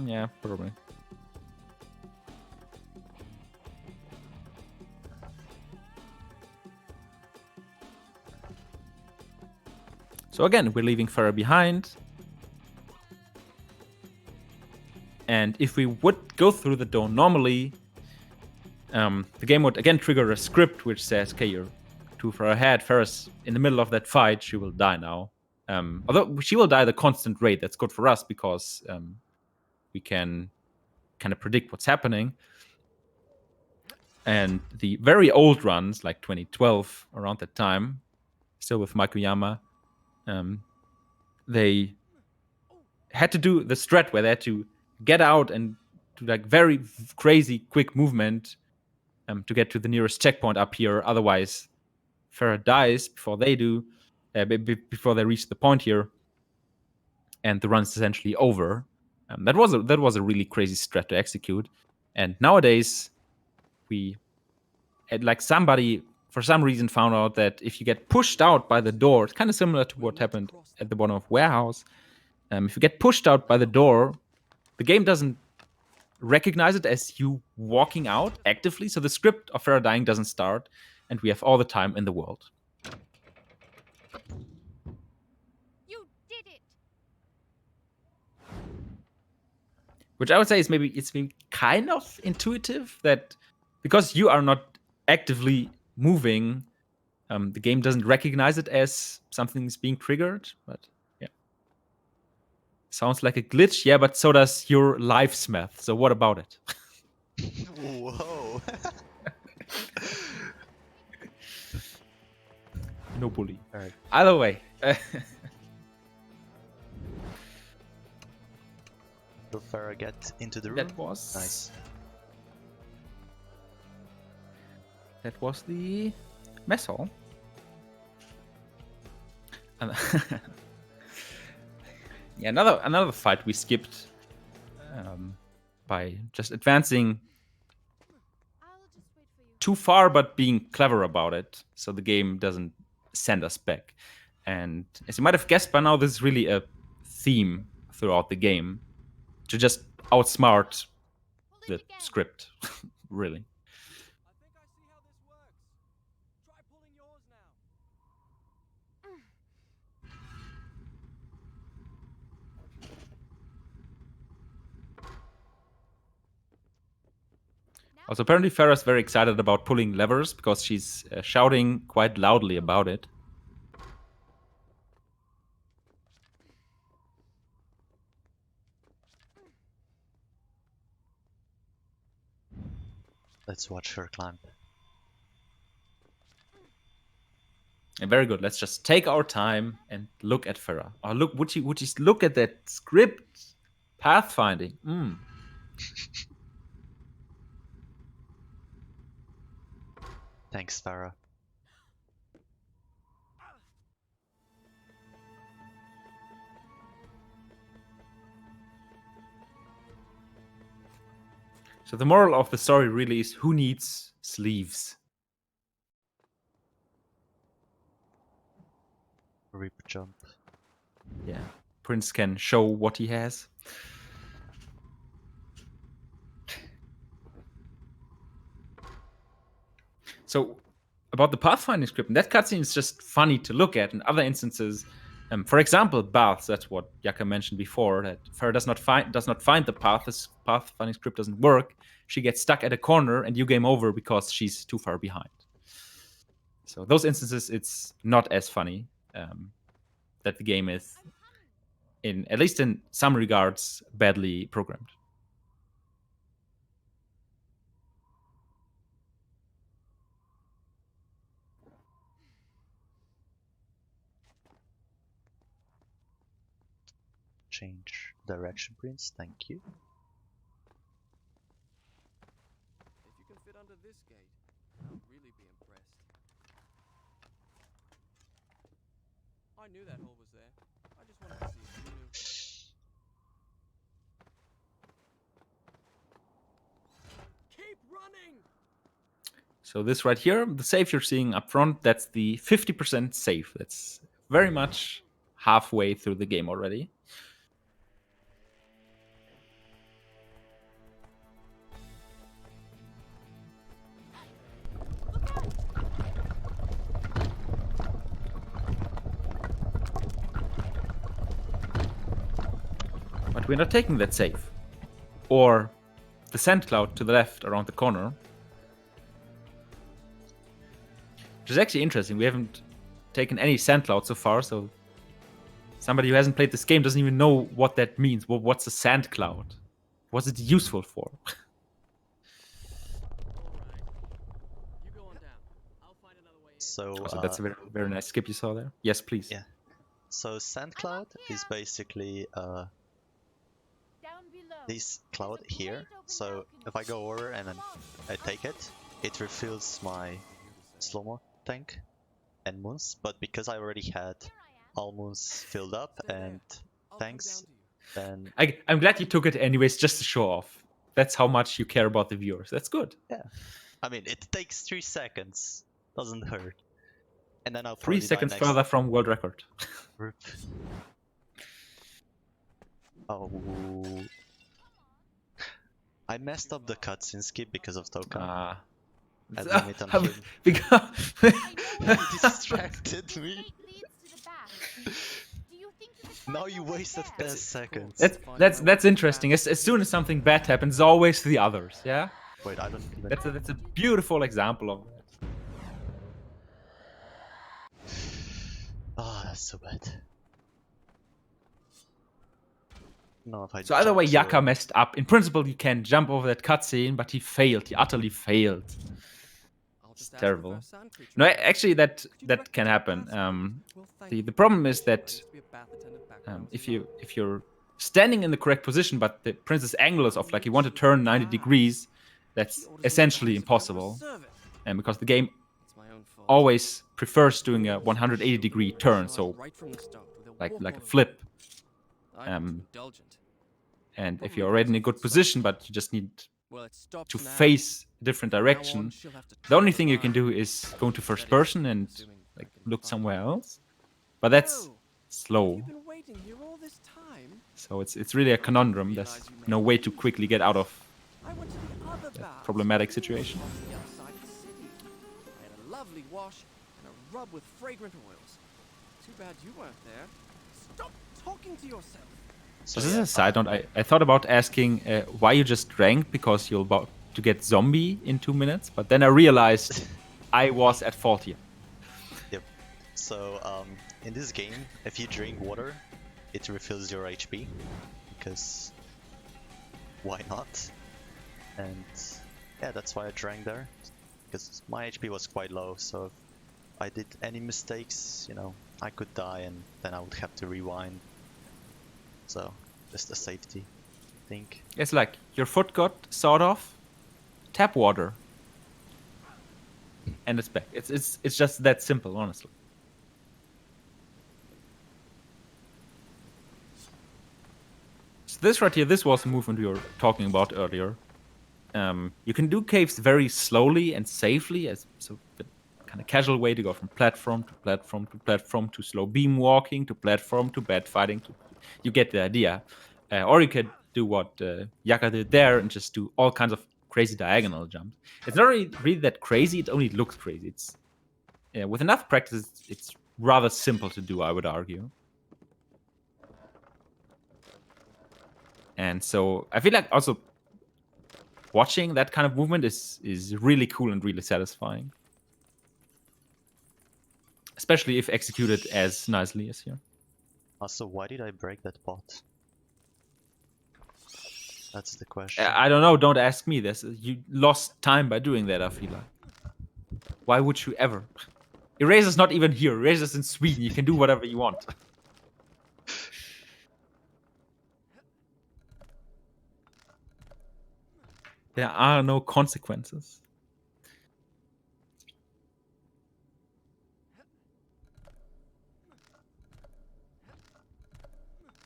Yeah, probably. So again, we're leaving Farah behind. And if we would go through the door normally, the game would again trigger a script which says, okay, you're too far ahead. Farah's in the middle of that fight. She will die now. Although she will die at a constant rate. That's good for us because we can kind of predict what's happening. And the very old runs, like 2012, around that time, still with Makuyama, they had to do the strat where they had to get out and do like very crazy quick movement to get to the nearest checkpoint up here. Otherwise, Farah dies before they do, before they reach the point here, and the run's essentially over. That was a really crazy strat to execute. And nowadays, somebody for some reason found out that if you get pushed out by the door, it's kind of similar to what happened at the bottom of Warehouse. If you get pushed out by the door, the game doesn't recognize it as you walking out actively, so the script of Farah dying doesn't start, and we have all the time in the world. You did it! Which I would say is maybe kind of intuitive, that because you are not actively moving, the game doesn't recognize it as something's being triggered. But yeah, sounds like a glitch. Yeah, but so does your life's math. So what about it? Whoa! No bully. All right. Either way. Will Farah get into the room? That was Nice. That was the mess hall. And yeah, another fight we skipped by just advancing I'll just wait for you. too far, but being clever about it, so the game doesn't send us back. And as you might have guessed by now, this is really a theme throughout the game, to just outsmart Hold it the together. script, really. I think I see how this works. Try pulling yours now. Also, apparently Farah's very excited about pulling levers because she's shouting quite loudly about it. Let's watch her climb. And very good. Let's just take our time and look at Farah. Oh, look! Would you look at that script? Pathfinding. Thanks, Farah. So the moral of the story really is: who needs sleeves? Rip jump. Yeah, Prince can show what he has. So, about the pathfinding script, that cutscene is just funny to look at. In other instances, for example, baths. That's what Yaka mentioned before. That Farah does not find the path. This pathfinding script doesn't work. She gets stuck at a corner, and you game over because she's too far behind. So those instances, it's not as funny that the game is, at least in some regards, badly programmed. Change direction, Prince. Thank you. If you can fit under this gate, I'll really be impressed. I knew that hole was there. I just wanted to see if you knew. Keep running! So this right here, the save you're seeing up front, that's the 50% save. That's very much halfway through the game already. But we're not taking that save. Or the sand cloud to the left around the corner. Which is actually interesting. We haven't taken any sand cloud so far, so somebody who hasn't played this game doesn't even know what that means. What's a sand cloud? What's it useful for? You go on down. I'll find another way in. So, So that's a very, very nice skip you saw there. Yes, please. yeah. So sand cloud is basically Down below. this cloud here. So if I go over and then I take it, it refills my slow-mo tank and moons. But because I already had all moons filled up and I'll come tanks, down to you. then I'm glad you took it anyways, just to show off. That's how much you care about the viewers. That's good. I mean it takes 3 seconds, doesn't hurt. And then I'll 3 probably die seconds next. further from world record. Rip. Oh, I messed up the cutscene skip because of Token. Ah. I blame it on him. Because He distracted me. Leads to the back. Do you think that the Now cloud you over wasted there? 10 seconds. that's interesting. As soon as something bad happens, it's always the others. Yeah, Wait, I don't even. that's a beautiful example of that. Oh, that's so bad. No, if I So either way, jump to Yaka messed up. In principle, you can jump over that cutscene, but he failed. He utterly failed. I'll just ask terrible. the first sand creature No, if they actually, Could you that direct can me to happen. password? Well, thank The you. problem is There that used to be a bath attendant background if tonight. you're standing in the correct position, but the prince's angle is off, like you want to turn 90 degrees, that's She orders me essentially to buy some impossible. serve it. And because the game It's my own fault. always prefers doing a 180 degree turn, so Right from the start with a like walk a on flip. I'm too indulgent. And if you're already in a good position, but you just need Well, it stops to now. face a different From now direction, on, she'll have to the only trust thing you can mine. do is go into first That is, person and assuming I like can look find somewhere it. else. But that's Oh, slow. you've been waiting here all this time. So it's really a conundrum. There's no way to quickly get out of I went to the other baths. problematic situation. Off the other side of the city. I had a lovely wash and a rub with fragrant oils. Too bad you weren't there. Stop talking to yourself. So This is yeah, a side note. I thought about asking why you just drank because you're about to get zombie in 2 minutes, but then I realized I was at fault here. Yep. So in this game, if you drink water, it refills your HP because why not? And yeah, that's why I drank there because my HP was quite low. So if I did any mistakes, you know, I could die and then I would have to rewind. So just a safety thing. It's like your foot got sawed off, tap water, and it's back. It's just that simple, honestly. So this right here, this was the movement we were talking about earlier. You can do caves very slowly and safely, as so kind of casual way to go from platform to platform to platform to slow beam walking to platform to bed fighting. You get the idea. Or you could do what Yaka did there and just do all kinds of crazy diagonal jumps. It's not really that crazy. It only looks crazy. It's with enough practice, it's rather simple to do, I would argue. And so I feel like also watching that kind of movement is really cool and really satisfying. especially if executed as nicely as here. Also, why did I break that pot? That's the question. I don't know. Don't ask me this. You lost time by doing that, I feel like. Why would you ever? Eraser's not even here. Eraser's in Sweden. You can do whatever you want. There are no consequences.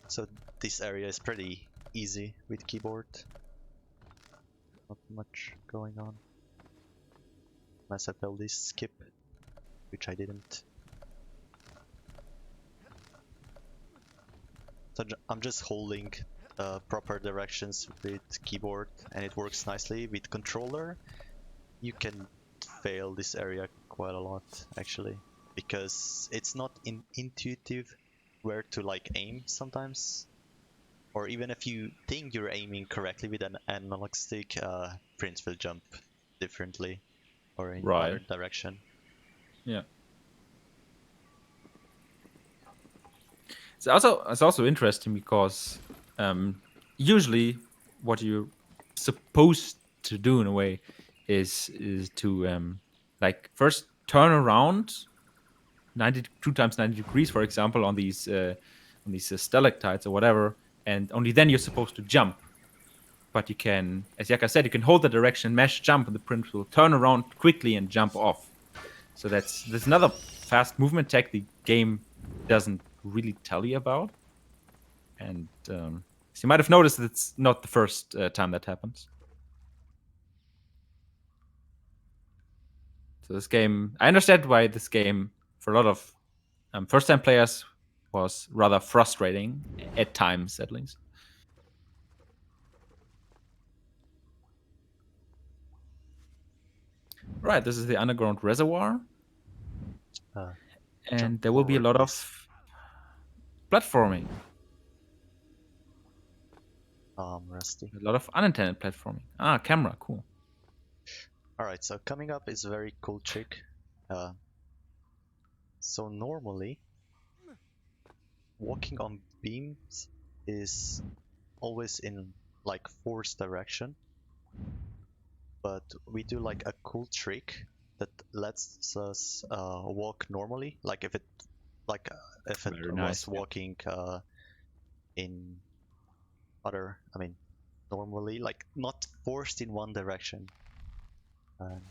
So this area is pretty easy with keyboard. Not much going on. Unless I fail this skip, which I didn't. So I'm just holding proper directions with keyboard and it works nicely. With controller, you can fail this area quite a lot actually, because it's not intuitive where to like aim sometimes. Or even if you think you're aiming correctly with an analog stick, prints will jump differently or in Right. other direction. Yeah. It's also interesting because usually what you're supposed to do in a way is to like first turn around 2 times 90 degrees, for example, on these stalactites or whatever, and only then you're supposed to jump. But you can, as Yaka said, you can hold the direction, mesh, jump, and the print will turn around quickly and jump off. So that's another fast movement tech the game doesn't really tell you about. And so you might have noticed that it's not the first time that happens. So this game, I understand why this game, for a lot of first-time players, was rather frustrating, at times at least. Right, this is the underground reservoir. And there will be a lot of platforming. I'm rusty. A lot of unintended platforming. Ah, camera, cool. Alright, so coming up is a very cool trick. So normally, walking on beams is always in like force direction. But we do like a cool trick that lets us walk normally, like if it Very nice, was walking in other, I mean, normally, like not forced in one direction. And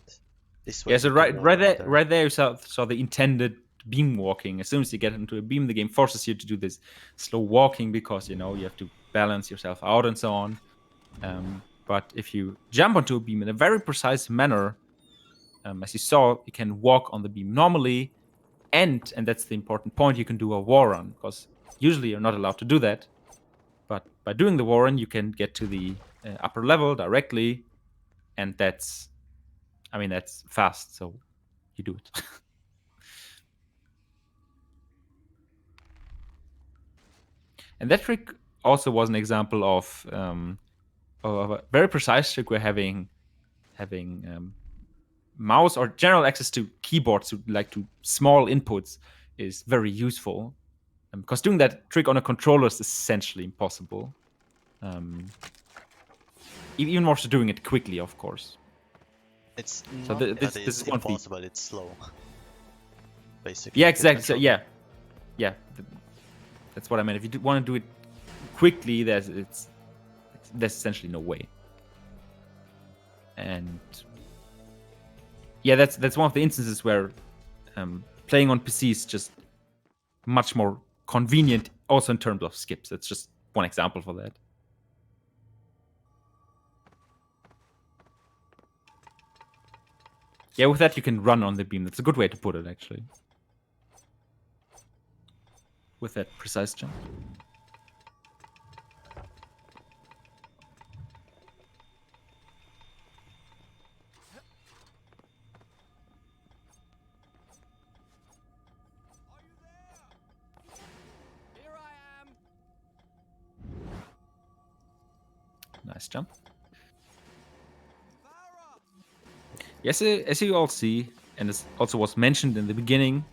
this way. Yeah, so right there you saw the intended beam walking. As soon as you get into a beam, the game forces you to do this slow walking because you have to balance yourself out and so on. But if you jump onto a beam in a very precise manner, as you saw, you can walk on the beam normally, and that's the important point, you can do a war run, because usually you're not allowed to do that. But by doing the war run, you can get to the upper level directly, and that's fast, so you do it. And that trick also was an example of a very precise trick where having mouse or general access to keyboards to small inputs is very useful, because doing that trick on a controller is essentially impossible. Even more so doing it quickly, of course. It's so not this is impossible, it's slow. Basically. Yeah, exactly. So yeah, that's what I meant. If you want to do it quickly, there's essentially no way. And yeah, that's one of the instances where playing on PC is just much more convenient, also in terms of skips. That's just one example for that. Yeah, with that you can run on the beam. That's a good way to put it, actually. With that precise jump. Here I am. Nice jump. Yes, as you all see, and this also was mentioned in the beginning,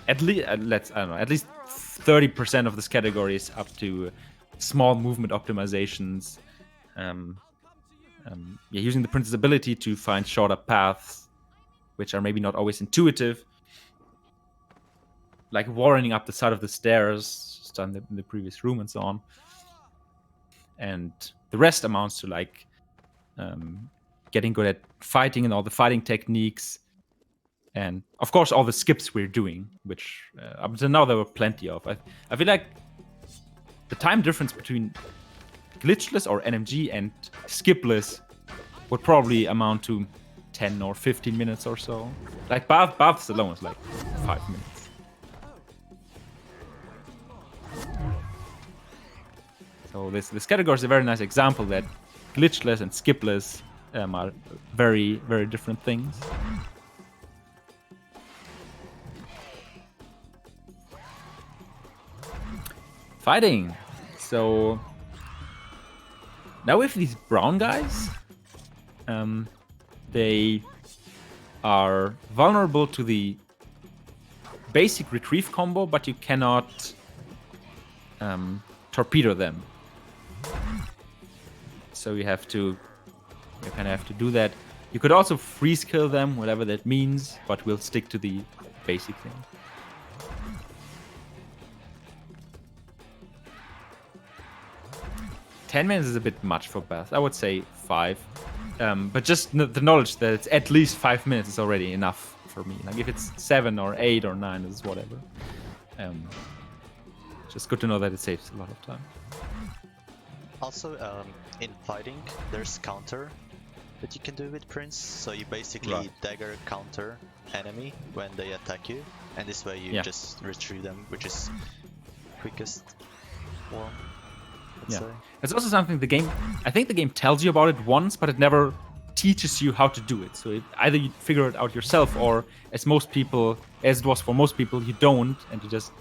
at least at least 30% of this category is up to small movement optimizations. Using the prince's ability to find shorter paths, which are maybe not always intuitive, like warrening up the side of the stairs, just done in the previous room and so on. And the rest amounts to like getting good at fighting and all the fighting techniques, and of course all the skips we're doing, which up until now there were plenty of. I feel like the time difference between glitchless or NMG and skipless would probably amount to 10 or 15 minutes or so. Like baths alone is like 5 minutes. So this category is a very nice example that glitchless and skipless are very, very different things. Fighting. So now we have these brown guys. They are vulnerable to the basic retrieve combo, but you cannot torpedo them. So you kind of have to do that. You could also freeze kill them, whatever that means, but we'll stick to the basic thing. "10 minutes is a bit much for Beth. I would say 5. But just the knowledge that it's at least 5 minutes is already enough for me. Like if it's 7 or 8 or 9, it's whatever. Just good to know that it saves a lot of time. Also, in fighting, there's counter that you can do with Prince. So you basically Right. dagger counter enemy when they attack you, and this way you just retrieve them, which is quickest form. Let's say. It's also something I think the game tells you about it once, but it never teaches you how to do it. So either you figure it out yourself, or as it was for most people, you don't, and you just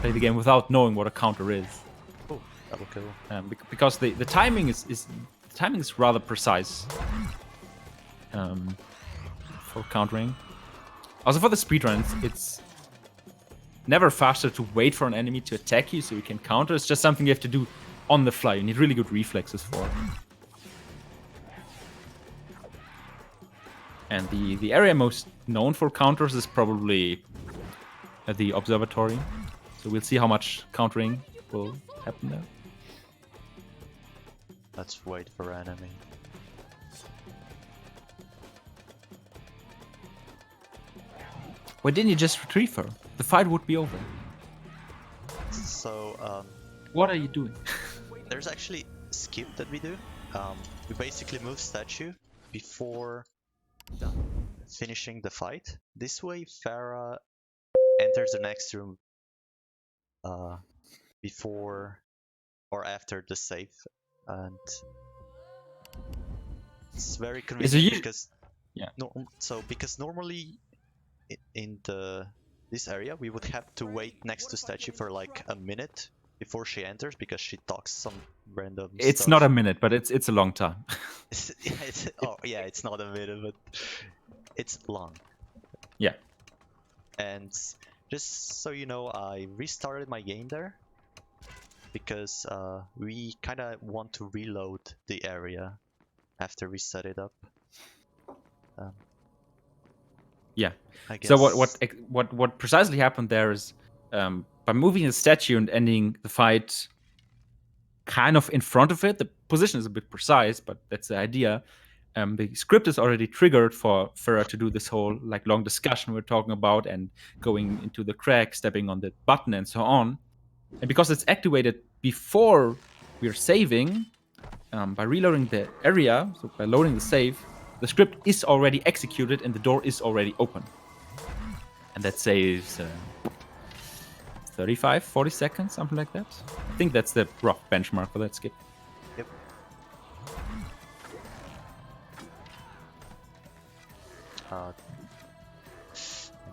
play the game without knowing what a counter is. Oh, double kill. Because the timing is rather precise for countering. Also for the speedruns, it's never faster to wait for an enemy to attack you so you can counter. It's just something you have to do on the fly. You need really good reflexes for it. And the area most known for counters is probably the observatory. So we'll see how much countering will happen there. Let's wait for enemy. Why didn't you just retrieve her? The fight would be over. So, What are you doing? there's actually skip that we do. We basically move statue before finishing the fight. This way, Farah enters the next room before or after the save, and it's very convenient because because normally in this area we would have to wait next to statue for like a minute before she enters because she talks some random It's stuff. not a minute, but it's a long time. It's not a minute, but it's long. Yeah. And just so you know, I restarted my game there because we kind of want to reload the area after we set it up. Yeah. I guess. So what precisely happened there is by moving the statue and ending the fight kind of in front of it, the position is a bit precise, but that's the idea. The script is already triggered for Farah to do this whole like long discussion we're talking about and going into the crack, stepping on the button and so on. And because it's activated before we're saving, by reloading the area, so by loading the save, the script is already executed and the door is already open. And that saves 35, 40 seconds, something like that. I think that's the rough benchmark for that skip. Yep.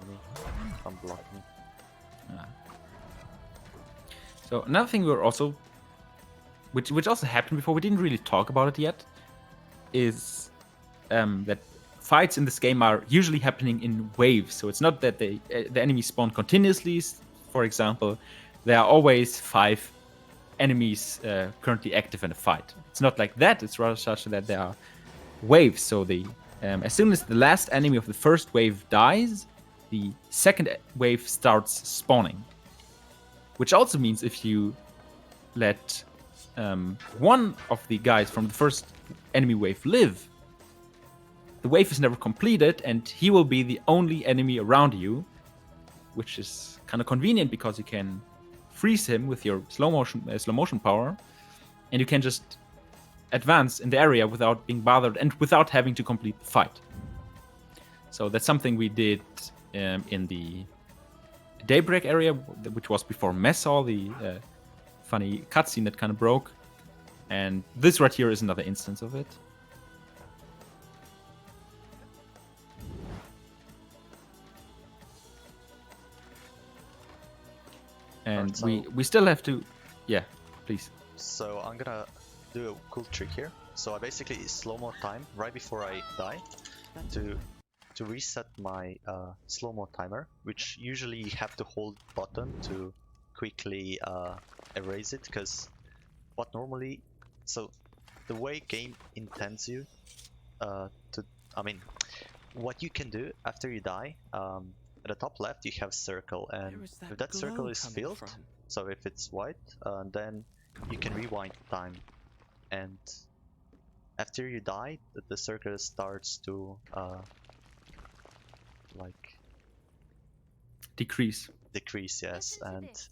Enemy, unblock me. So another thing we're also, which also happened before, we didn't really talk about it yet, is that fights in this game are usually happening in waves. So it's not that the enemies spawn continuously. For example, there are always 5 enemies currently active in a fight. It's not like that. It's rather such that there are waves. So as soon as the last enemy of the first wave dies, the second wave starts spawning. Which also means if you let one of the guys from the first enemy wave live, the wave is never completed, and he will be the only enemy around you, which is kind of convenient because you can freeze him with your slow motion power, and you can just advance in the area without being bothered and without having to complete the fight. So that's something we did in the Daybreak area, which was before Mess Hall, the funny cutscene that kind of broke. And this right here is another instance of it. And Alright, so we still have to... Yeah, please. So I'm gonna do a cool trick here. So I basically slow-mo time right before I die to reset my slow-mo timer, which usually you have to hold button to quickly erase it, because what normally... So the way game intends you what you can do after you die, at the top left you have circle, and if that circle is filled, so if it's white, then you can rewind time, and after you die, the circle starts to like Decrease. decrease, yes, Listen to and this.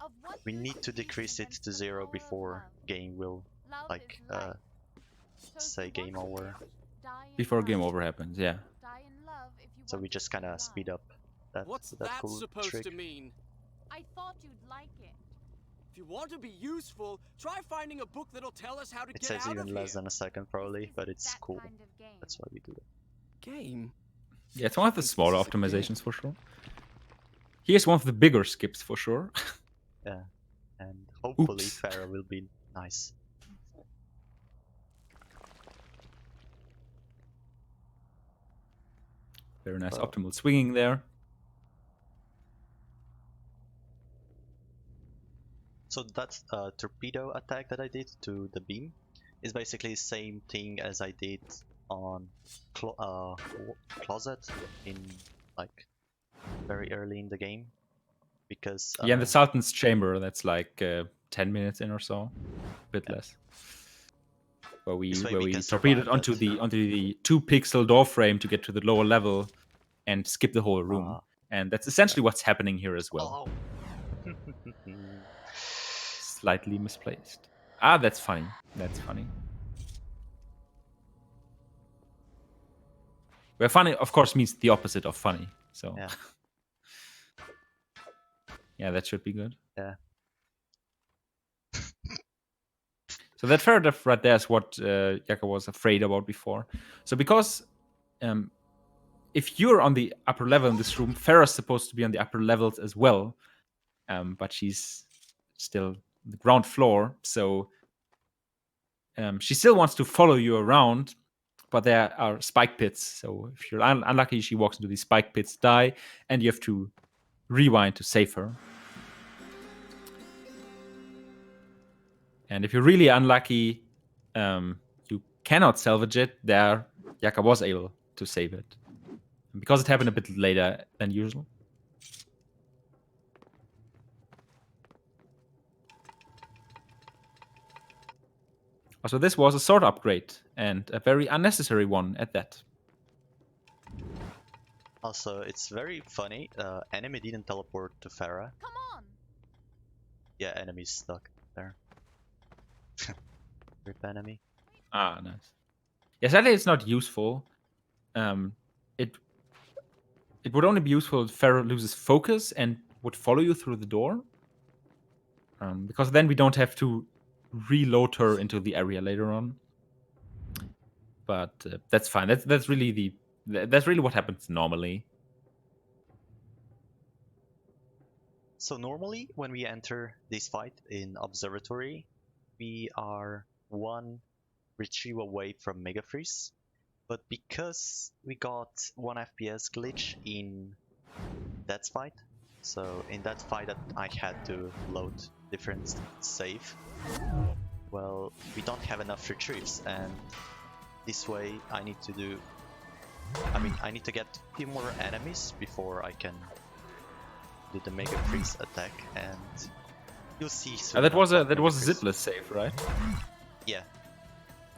Of what we use need to is reason decrease it against to the 0 power of before love? game will Love like is life. So say if you game want to over. live, die in Before game love. over happens, yeah. Die in love if you So want we to just stay kind of alive. speed up that What's that that cool supposed trick. to mean? I thought you'd like it. If you want to be useful, try finding a book that'll tell us how to It get says out even of less here. than a second This probably, isn't but it's that cool. kind of game. That's why we do it. Game? Yeah, it's one of the This smaller is a game. optimizations for sure. Here's one of the bigger skips for sure. Yeah, and hopefully Oops. Farah will be nice. Very nice Well. optimal swinging there. So that torpedo attack that I did to the beam is basically the same thing as I did on Closet in like very early in the game, because Yeah, in the Sultan's Chamber, that's like 10 minutes in or so, a bit less. Where we This way we can torpedoed survive onto that. the 2-pixel door frame to get to the lower level and skip the whole room. And that's essentially what's happening here as well. Oh. Slightly misplaced. Ah, that's funny. That's funny. Where funny, of course, means the opposite of funny. So Yeah. yeah, that should be good. Yeah. So that paragraph right there is what Yaka was afraid about before. So because if you're on the upper level in this room, Farah's supposed to be on the upper levels as well, but she's still on the ground floor. So she still wants to follow you around, but there are spike pits. So if you're unlucky, she walks into these spike pits, die, and you have to rewind to save her. And if you're really unlucky, you cannot salvage it. There, Yaka was able to save it. And because it happened a bit later than usual. So this was a sword upgrade, and a very unnecessary one at that. Also, it's very funny. Enemy didn't teleport to Farah. Come on. Yeah, enemy's stuck there. Rip enemy. Ah, nice. Yeah, sadly it's not useful. It would only be useful if Farah loses focus and would follow you through the door. Because then we don't have to reload her into the area later on. But that's fine. That's really what happens normally. So normally when we enter this fight in Observatory, we are one retrieve away from Mega Freeze. But because we got 1 FPS glitch in that fight, so in that fight that I had to load different save, well, we don't have enough retrieves, and this way I need to do, I need to get a few more enemies before I can do the Mega Freeze attack, and you'll see soon. That was a about Mega Freeze. zitless save, right? Yeah,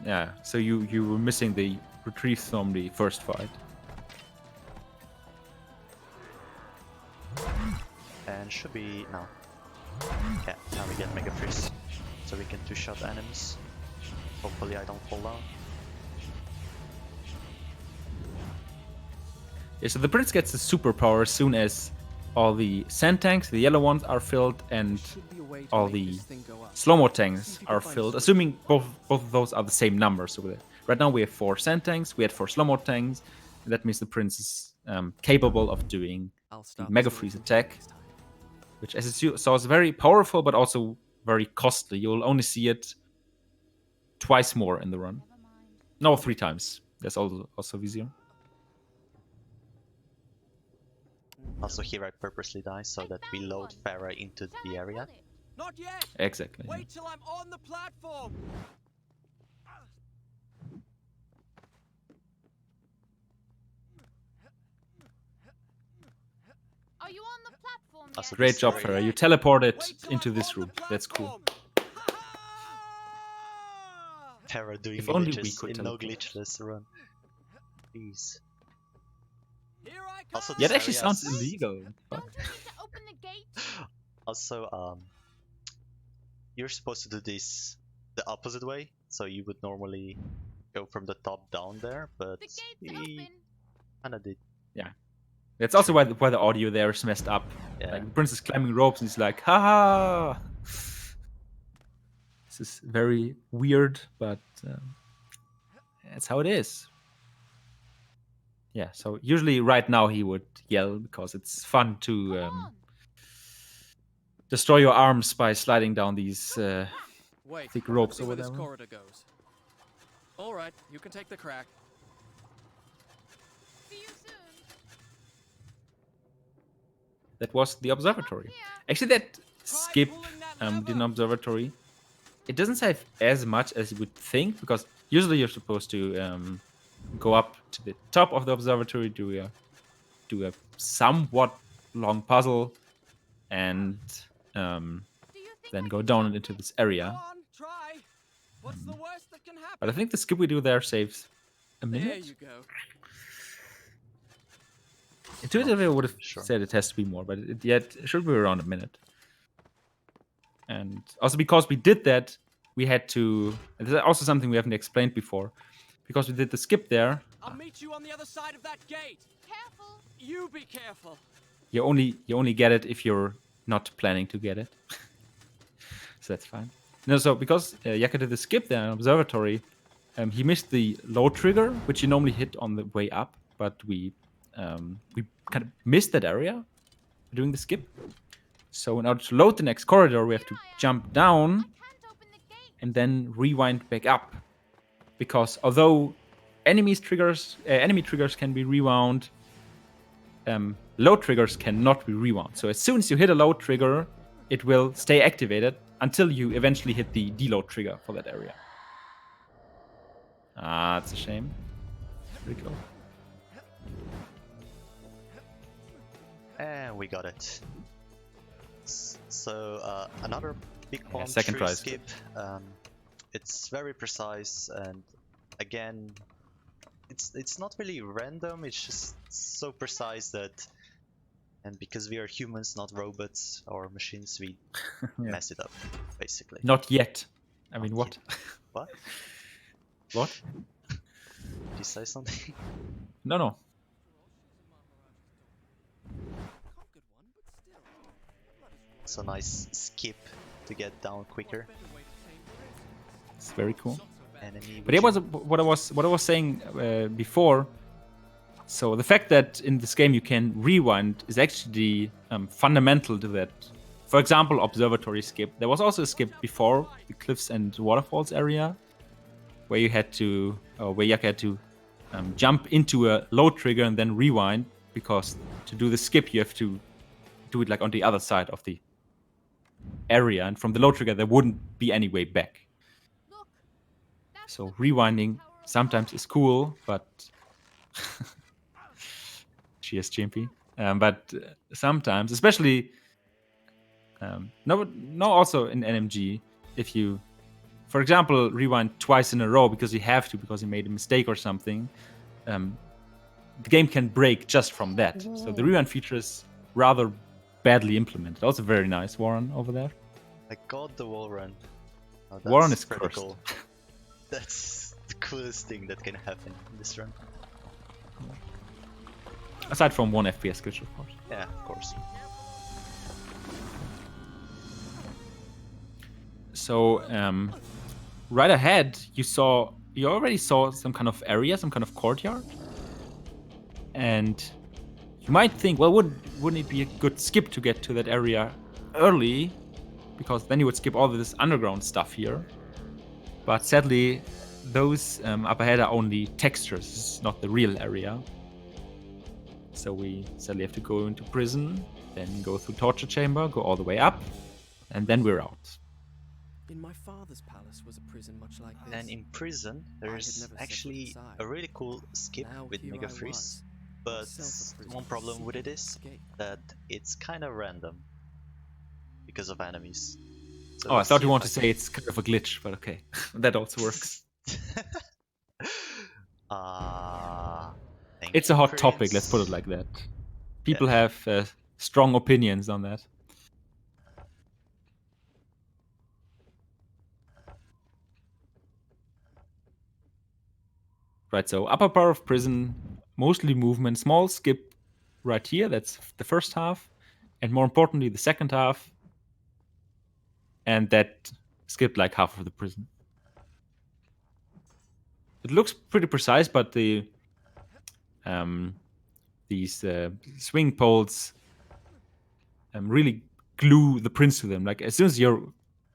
Yeah. So you were missing the retrieve from the first fight. and should be now. Yeah, now we get Mega Freeze, so we can two-shot enemies. Hopefully I don't fall down. Yeah, so the prince gets the superpower as soon as all the sand tanks, the yellow ones, are filled, and Should be a way to all make the this thing go up. slow-mo tanks are filled, assuming both of those are the same number. So right now we have 4 sand tanks, we had 4 slow-mo tanks, and that means the prince is capable of doing I'll the start Mega this Freeze over attack, next time. which, as you saw, is very powerful but also very costly. You'll only see it twice more in the run. Never mind. No, 3 times. That's also easier. Also here I purposely die so that we load Farah into Shall the I area. pull it? Not yet! Exactly. Wait till I'm on the platform! Are you on the platform That's yet? a Great job, Sorry. Farah. You teleported Wait till into I'm this on the room. That's cool. platform. Farah doing If only we glitches could in no teleport. glitchless run. Jeez. Here I come! Also, Yeah, this that actually area sounds is- illegal. Don't I need to open the gate? Also, you're supposed to do this the opposite way, so you would normally go from the top down there, but The gate's he open. kinda did. That's also why the audio there is messed up. Yeah. Like the prince is climbing ropes and he's like, haha. This is very weird, but that's how it is. Yeah, so usually right now he would yell because it's fun to Come on. destroy your arms by sliding down these Wait, thick let's ropes see or where this whatever. corridor goes. Alright, you can take the crack. See you soon. That was the observatory. Here. Actually, that skip pulling that the lever. observatory, it doesn't save as much as you would think, because usually you're supposed to go up to the top of the observatory, do a somewhat long puzzle, and Do you think then I go can down jump into it? this Go area. on, try. What's the worst that can happen? But I think the skip we do there saves a There minute. you go. Intuitively, I would have Sure. said it has to be more, but it should be around a minute. And also because we did that, we had to. There's also something we haven't explained before. Because we did the skip there, I'll meet you on the other side of that gate. Careful. You be careful. you only get it if you're not planning to get it. So that's fine. No, so because Yaka did the skip there in observatory, he missed the low trigger, which you normally hit on the way up, but we kind of missed that area doing the skip. So in order to load the next corridor, we have to jump down I can't open the gate. and then rewind back up. Because although enemy triggers can be rewound, low triggers cannot be rewound. So as soon as you hit a low trigger, it will stay activated until you eventually hit the deload trigger for that area. Ah, it's a shame. Pretty close. And we got it. So another big palm second tree try skip. It's very precise, and again, it's not really random. It's just so precise that, and because we are humans, not robots or machines, we mess it up, basically. Not yet. I mean, Not what? What? What? Did you say something? No. Conquered one, but still. Blood is It's a nice skip to get down quicker. better way to tame prisoners. It's very cool. Enemy. But it was what I was saying before. So the fact that in this game you can rewind is actually fundamental to that. For example, observatory skip. There was also a skip before the cliffs and waterfalls area, where you had to, where Yaka had to jump into a load trigger and then rewind, because to do the skip you have to do it like on the other side of the area, and from the load trigger there wouldn't be any way back. Look, that's So the rewinding Tower of sometimes is cool, but she is chimpy. But sometimes, especially also in NMG, if you, for example, rewind twice in a row because you have to, because you made a mistake or something, the game can break just from that. So the rewind feature is rather badly implemented. Also very nice, Warren, over there. I got the wall run. Oh, that's Warren is pretty cursed. cool. That's the coolest thing that can happen in this run. Aside from one FPS glitch, of course. Yeah, of course. So right ahead, you already saw some kind of area, some kind of courtyard, and you might think, well, wouldn't it be a good skip to get to that area early, because then you would skip all of this underground stuff here. But sadly, those up ahead are only textures, it's not the real area. So we sadly have to go into prison, then go through torture chamber, go all the way up, and then we're out. In my father's palace was a prison much like this. And in prison, there's never set actually foot inside. a really cool skip Now with here Mega I Freeze. was, But myself a prisoner, one problem with it seeking is escape. that it's kind of random because of enemies. So Oh, I thought see you if wanted to say it's kind of a glitch, but okay. That also works. Thank It's a you, hot topic, Prince. let's put it like that. People have strong opinions on that. Right, so upper part of prison, mostly movement, small skip right here, that's the first half. And more importantly, the second half. And that skipped like half of the prison. It looks pretty precise, but these swing poles really glue the prince to them. Like as soon as you're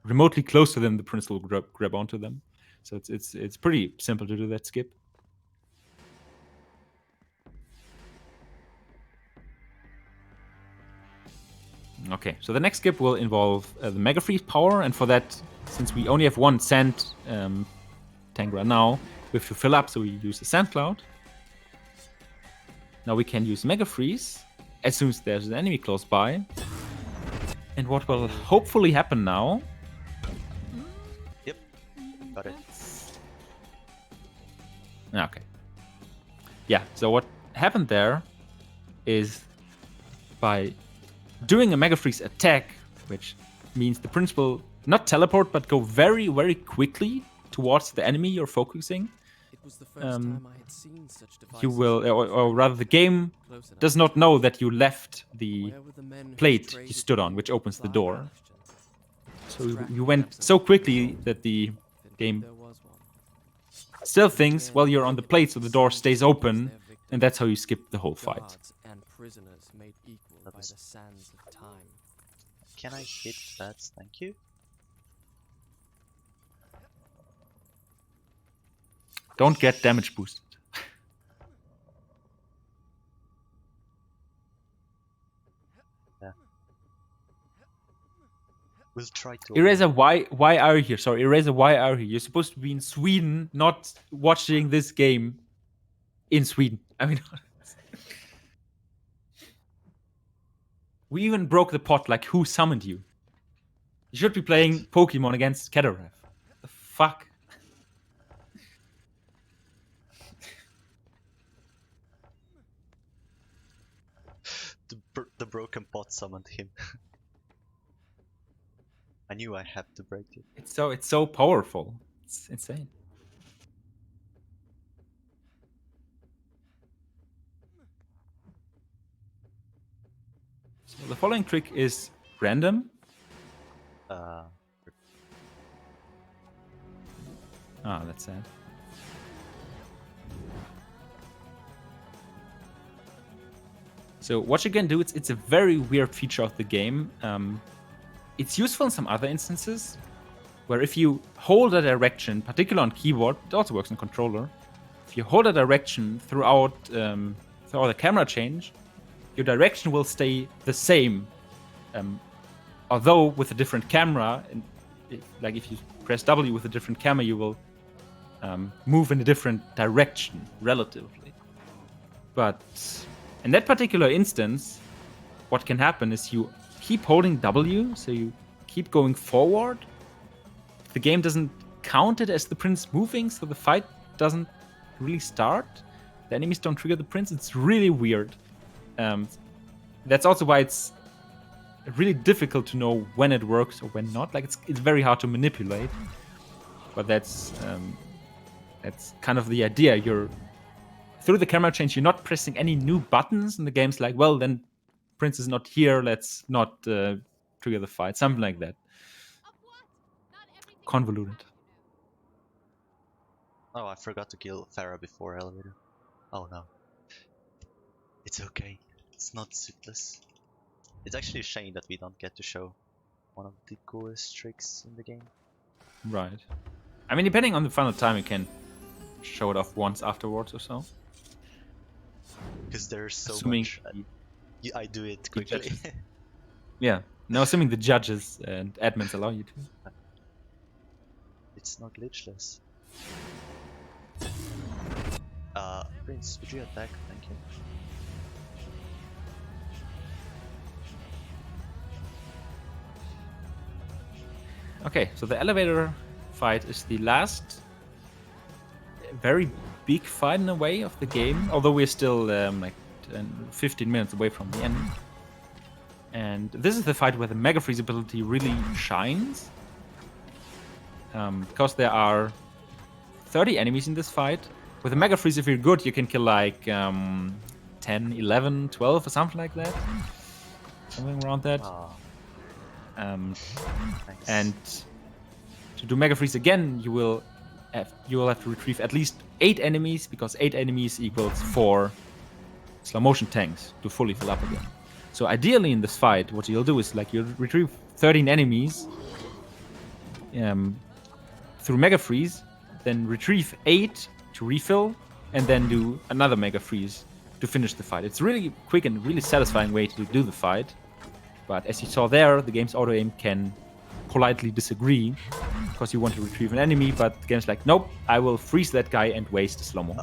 remotely close to them, the prince will grab onto them. So it's pretty simple to do that skip. Okay, so the next skip will involve the Mega Freeze power, and for that, since we only have one sand tank right now, we have to fill up, so we use a sand cloud. Now we can use Mega Freeze as soon as there's an enemy close by. And what will hopefully happen now... Yep, got it. Okay. Yeah, so what happened there is by doing a Mega Freeze attack, which means the prince will not teleport, but go very, very quickly towards the enemy you're focusing. It was the first time I had seen such devices. You will, or rather the game Close enough. does not know that you left the Where were the men who plate betrayed you stood on, me? which opens the Fire door. bastion. So you went so quickly that the Then game there was one. still thinks, well, you're on the plate, so the door stays open, and that's how you skip the whole fight. Guards and prisoners made equal by the sands of time. Can I hit that? Thank you. Don't get damage boosted. We'll try to. Eraser, why are you here? Sorry, Eraser, why are you here? You're supposed to be in Sweden, not watching this game in Sweden. I mean, we even broke the pot. Like, who summoned you? You should be playing Pokemon against Kedarev. The fuck? The broken pot summoned him. I knew I had to break it. It's so powerful. It's insane. So the following trick is random. That's sad. So what you can do, it's a very weird feature of the game. It's useful in some other instances, where if you hold a direction, particularly on keyboard, it also works on controller. if you hold a direction throughout the camera change, your direction will stay the same. Although with a different camera, and like if you press W with a different camera, you will move in a different direction relatively. But in that particular instance, what can happen is you keep holding W, so you keep going forward. The game doesn't count it as the prince moving, so the fight doesn't really start. The enemies don't trigger the prince. It's really weird. That's also why it's really difficult to know when it works or when not. Like it's very hard to manipulate. But that's kind of the idea. You're through the camera change. You're not pressing any new buttons, and the game's like, well, then prince is not here. Let's not trigger the fight. Something like that. Of what? Not everything is Convoluted. bad, Oh, I forgot to kill Farah before elevator. Oh no. It's okay. It's not suitless. It's actually a shame that we don't get to show one of the coolest tricks in the game. Right. I mean, depending on the final time, you can show it off once afterwards or so. Because there's so Assuming much. I do it the quickly. judges- Yeah. Now, assuming the judges and admins allow you to. It's not glitchless. Prince, would you attack? Thank you. Okay, so the elevator fight is the last very big fight in a way of the game, although we're still like 15 minutes away from the end. And this is the fight where the Mega Freeze ability really shines. Because there are 30 enemies in this fight. With the Mega Freeze, if you're good, you can kill like 10, 11, 12 or something like that. Something around that. Ah, Nice. nice. And to do Mega Freeze again, you will have to retrieve at least 8 enemies, because 8 enemies equals 4 slow motion tanks to fully fill up again. So ideally in this fight, what you'll do is like you'll retrieve 13 enemies through Mega Freeze, then retrieve 8 to refill, and then do another Mega Freeze to finish the fight. It's really quick and really satisfying way to do the fight. But as you saw there, the game's auto aim can politely disagree because you want to retrieve an enemy, but the game's like, nope, I will freeze that guy and waste the slow-mo.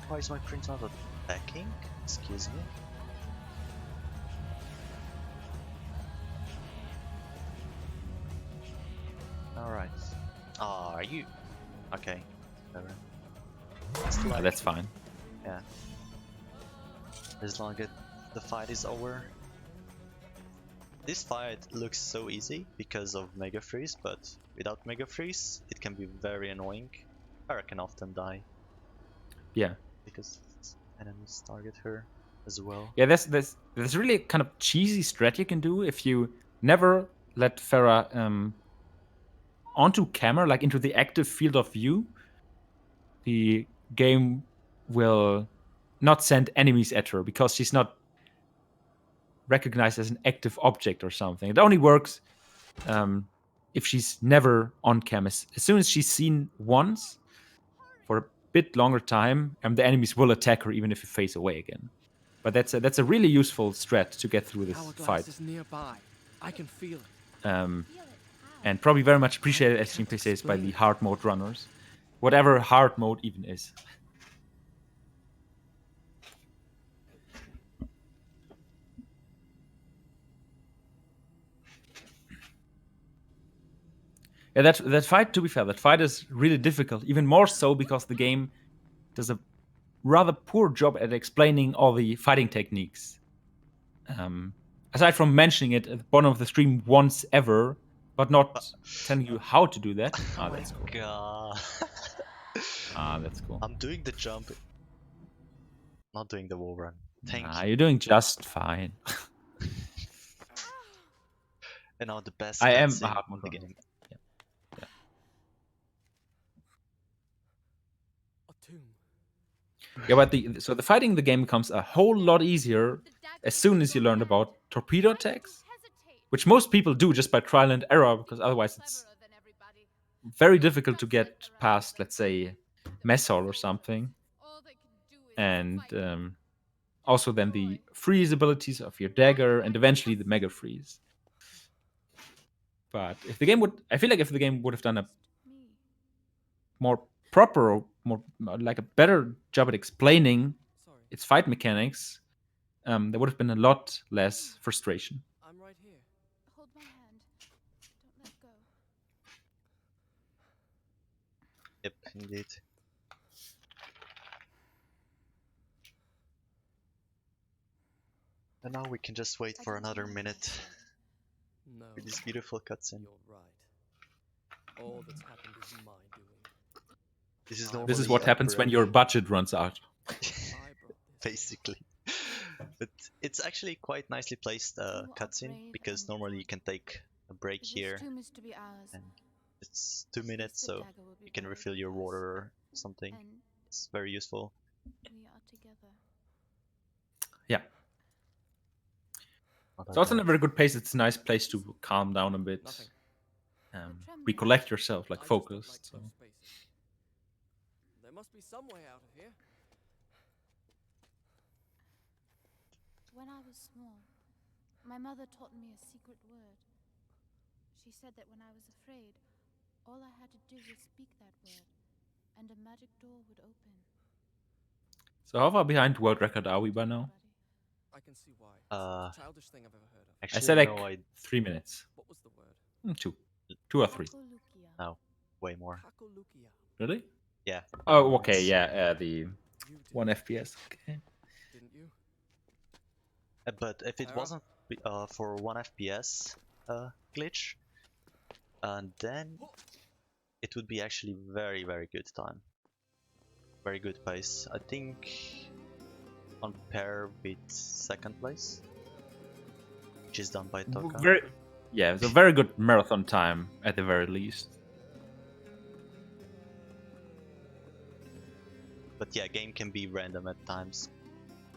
Why is my prince not attacking? Excuse me. Alright. Ah, are you? Okay. Whatever. It's like, That's fine. yeah. As long as the fight is over. This fight looks so easy because of Mega Freeze, but without Mega Freeze, it can be very annoying. Farah can often die Yeah. because enemies target her as well. Yeah, there's really kind of cheesy strat you can do if you never let Farah onto camera, like into the active field of view. The game will not send enemies at her because she's not recognized as an active object or something. It only works if she's never on cam. As soon as she's seen once for a bit longer time, the enemies will attack her even if you face away again. But that's a really useful strat to get through this Hourglass fight. is nearby. I can feel it. And probably very much appreciated, as Team says, by the hard mode runners. Whatever hard mode even is. Yeah, that fight, to be fair, that fight is really difficult. Even more so because the game does a rather poor job at explaining all the fighting techniques. Aside from mentioning it at the bottom of the stream once ever, but not telling you how to do that. Ah, that's cool. God. Ah, that's cool. I'm doing the jump, not doing the wall run. Thank you. You're doing just fine. And now the best I am cutscene a hard in mode the runner. game. A tomb. Yeah, but the fighting in the game becomes a whole lot easier as soon as you learn about torpedo attacks, which most people do just by trial and error, because otherwise it's very difficult to get past, let's say, mess hall or something. All they can do is And fight. also then the freeze abilities of your dagger, and eventually the mega freeze. But if the game would, I feel like if the game would have done a Me. more proper, or more like a better job at explaining Sorry, its fight mechanics, there would have been a lot less frustration. I'm right here. Hold my hand. Don't let go. Yep, indeed. And now we can just wait I for didn't another know what I minute said. No, with this beautiful cutscene. you're right. All that's happened is my doing. This is This is normally what a happens when break, your budget runs out. I brought this. basically. But it's actually quite nicely placed You are cutscene, brave because and normally you good. can take a break This here, tomb is to be ours. and it's 2 minutes, The so dagger will be you can buried refill with your us. water or something. And It's very useful. we are together. Yeah. Not It's that also in a bad. very good pace. It's a nice place to calm down a bit, Nothing. recollect yourself, like I just don't focused. So. close spaces. There must be some way out of here. When I was small, my mother taught me a secret word. She said that when I was afraid, all I had to do was speak that word, and a magic door would open. So how far behind world record are we by now? I can see why. It's the most Uh, childish thing I've ever heard of. I Actually, said like no, I 3 minutes. What was the word? 2 or 3. Hakolukia. no, way more. Kakolukia. Really? Yeah. Oh, okay, It's- yeah. The You did, 1 FPS. Okay. didn't you? But if it Sarah? wasn't for 1 FPS glitch, then it would be actually very, very good time. Very good pace. I think on pair with second place, which is done by Toka. It's a very good marathon time at the very least. But yeah, game can be random at times,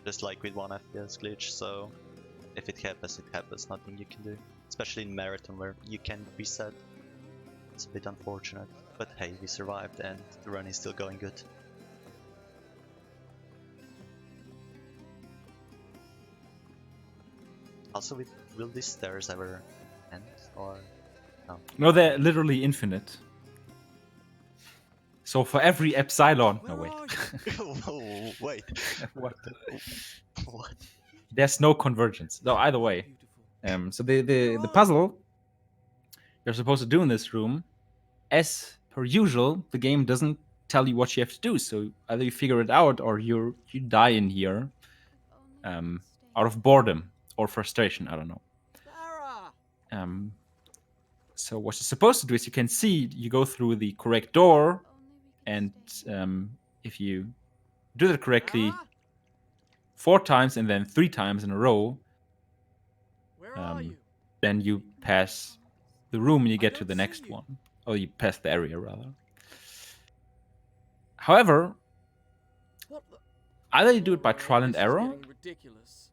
just like with 1 FPS glitch, so if it happens, it happens, nothing you can do. Especially in marathon where you can reset. It's a bit unfortunate, but hey, we survived and the run is still going good. Also, will these stairs ever end, or no? No, they're literally infinite. So for every epsilon... No, Where wait. are you? Whoa, wait. What? What? There's no convergence. No, either way. Beautiful. So the puzzle you're supposed to do in this room, as per usual, the game doesn't tell you what you have to do. So either you figure it out or you die in here If only we could stay. out of boredom or frustration. I don't know. Sarah! So what you're supposed to do is you can see you go through the correct door, If only we could and stay. if you do that correctly Sarah? 4 times and then 3 times in a row, Where are you? then you pass the room and you I get to don't the see next you. one. Or you pass the area, rather. However, What the? either you do it by Alright, trial and this is error, getting ridiculous.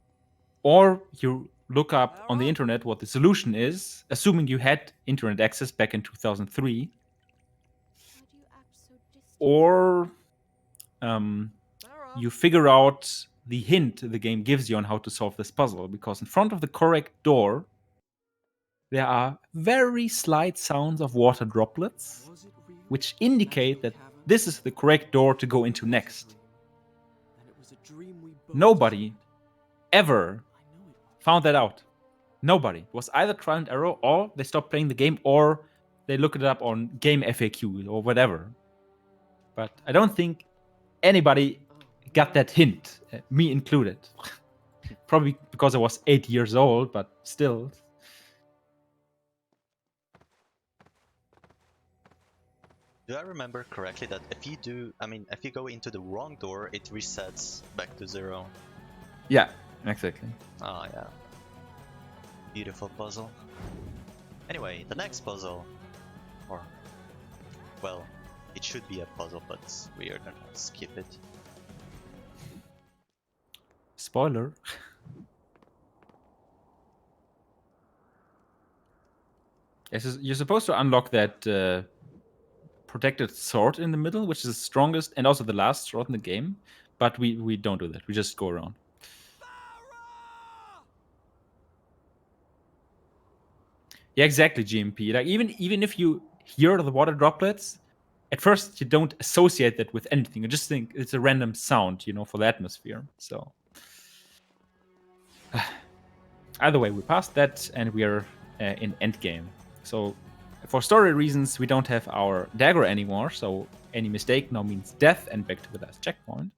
or you look up on the Sarah? internet what the solution is, assuming you had internet access back in 2003, Why do you act so distant? or Sarah? you figure out the hint the game gives you on how to solve this puzzle, because in front of the correct door there are very slight sounds of water droplets, Was it real? which indicate that Magical cavern? this is the correct door to go into next. Then it was a dream we both Nobody shared. ever I know it was. found that out. Nobody. It was either trial and error, or they stopped playing the game, or they look it up on Game FAQ or whatever. But I don't think anybody got that hint, me included. Probably because I was 8 years old, but still. Do I remember correctly that if you go into the wrong door, it resets back to 0? Yeah, exactly. Oh yeah. Beautiful puzzle. Anyway, the next puzzle. Or, well, it should be a puzzle, but we are gonna skip it. Spoiler. Yes, you're supposed to unlock that protected sword in the middle, which is the strongest and also the last sword in the game. But we don't do that. We just go around. Yeah, exactly, GMP. Like even if you hear the water droplets, at first you don't associate that with anything. You just think it's a random sound, for the atmosphere. So either way, we passed that and we are in endgame. So for story reasons, we don't have our dagger anymore. So any mistake now means death and back to the last checkpoint.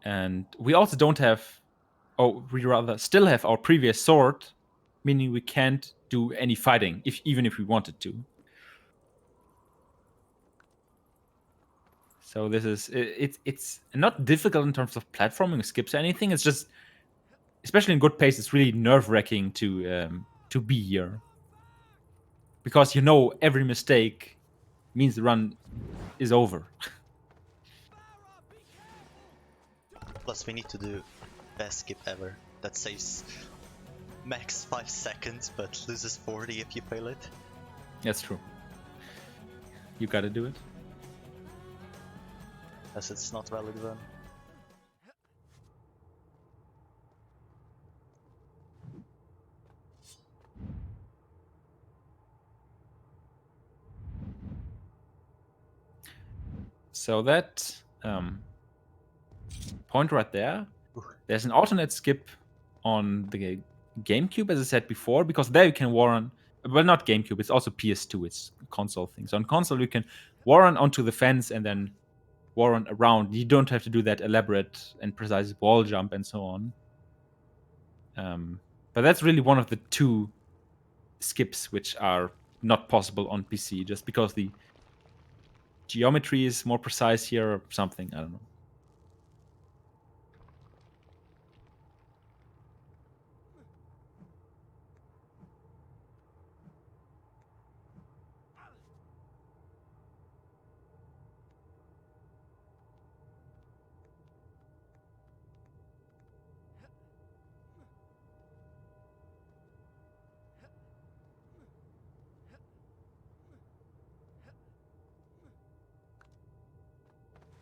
And we also don't have, we rather still have our previous sword, meaning we can't do any fighting, even if we wanted to. So this is it's not difficult in terms of platforming or skips or anything. It's just, especially in good pace, it's really nerve-wracking to be here, because every mistake means the run is over. Plus, we need to do best skip ever. That saves max 5 seconds, but loses 40 if you fail it. That's true. You gotta do it. As it's not valid then. So that point right there, there's an alternate skip on the GameCube, as I said before, because there you can warrant, well, not GameCube, it's also PS2, it's a console thing. So on console, you can warrant onto the fence and then warrant around. You don't have to do that elaborate and precise wall jump and so on. But that's really one of the two skips which are not possible on PC, just because the geometry is more precise here or something. I don't know.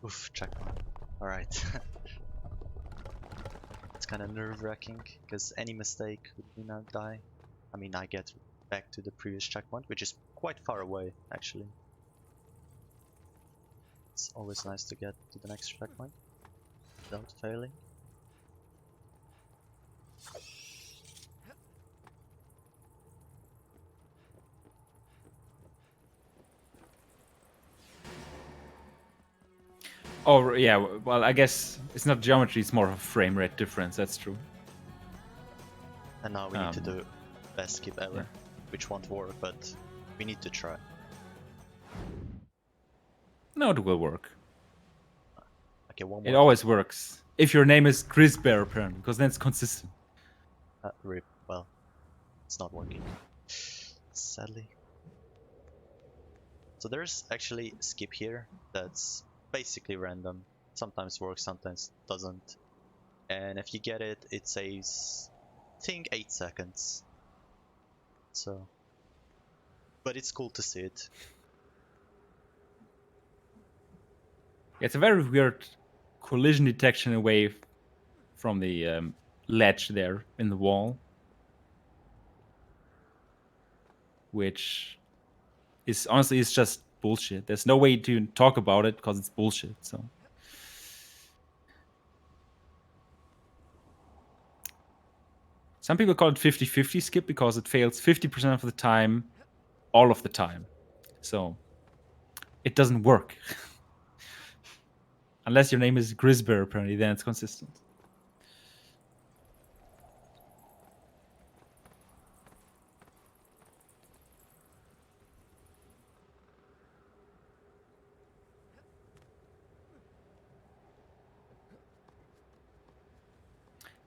Oof, checkpoint. Alright. It's kinda nerve-wracking, because any mistake would mean I die. I mean, I get back to the previous checkpoint, which is quite far away, actually. It's always nice to get to the next checkpoint without failing. Oh, yeah, well, I guess it's not geometry, it's more of a frame rate difference, that's true. And now we need to Um, do best skip ever, yeah. which won't work, but we need to try. No, it will work. Okay, one It more. always works. If your name is Chris Bear, apparently, because then it's consistent. Rip. Well, it's not working. Sadly. So there's actually a skip here that's basically random. Sometimes works, sometimes doesn't. And if you get it, it saves, I think, 8 seconds. So, but it's cool to see it. It's a very weird collision detection away from the ledge there in the wall, which is honestly is just bullshit. There's no way to talk about it because it's bullshit. So some people call it 50-50 skip because it fails 50% of the time, all of the time. So it doesn't work. Unless your name is Grisbear, apparently, then it's consistent.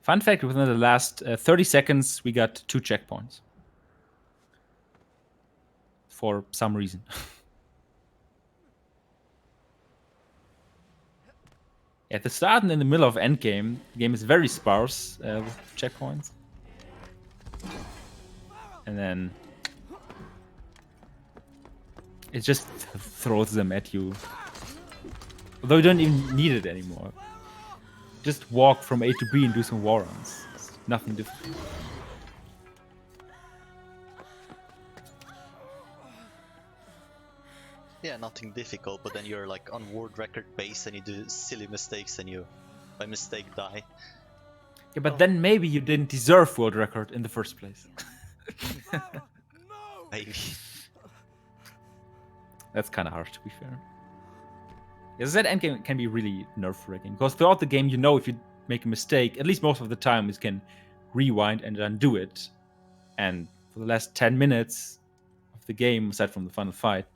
Fun fact, within the last 30 seconds, we got 2 checkpoints. For some reason. At the start and in the middle of endgame, the game is very sparse with checkpoints. And then it just throws them at you. Although you don't even need it anymore. Just walk from A to B and do some war runs. It's nothing different. Yeah, nothing difficult, but then you're like on world record base and you do silly mistakes and you, by mistake, die. Yeah, but then maybe you didn't deserve world record in the first place. Maybe. That's kind of harsh, to be fair. Yes, that endgame can be really nerve-wracking, because throughout the game, you know if you make a mistake, at least most of the time, you can rewind and undo it. And for the last 10 minutes of the game, aside from the final fight,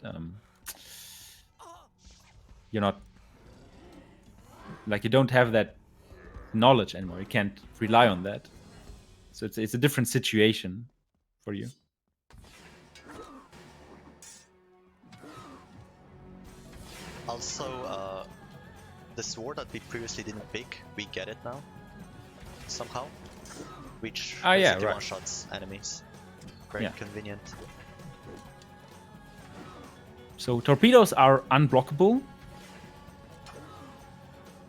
you're not... Like, you don't have that knowledge anymore. You can't rely on that. So it's a different situation for you. Also, the sword that we previously didn't pick, we get it now. Somehow. Which basically one-shots enemies. Very convenient. So torpedoes are unblockable.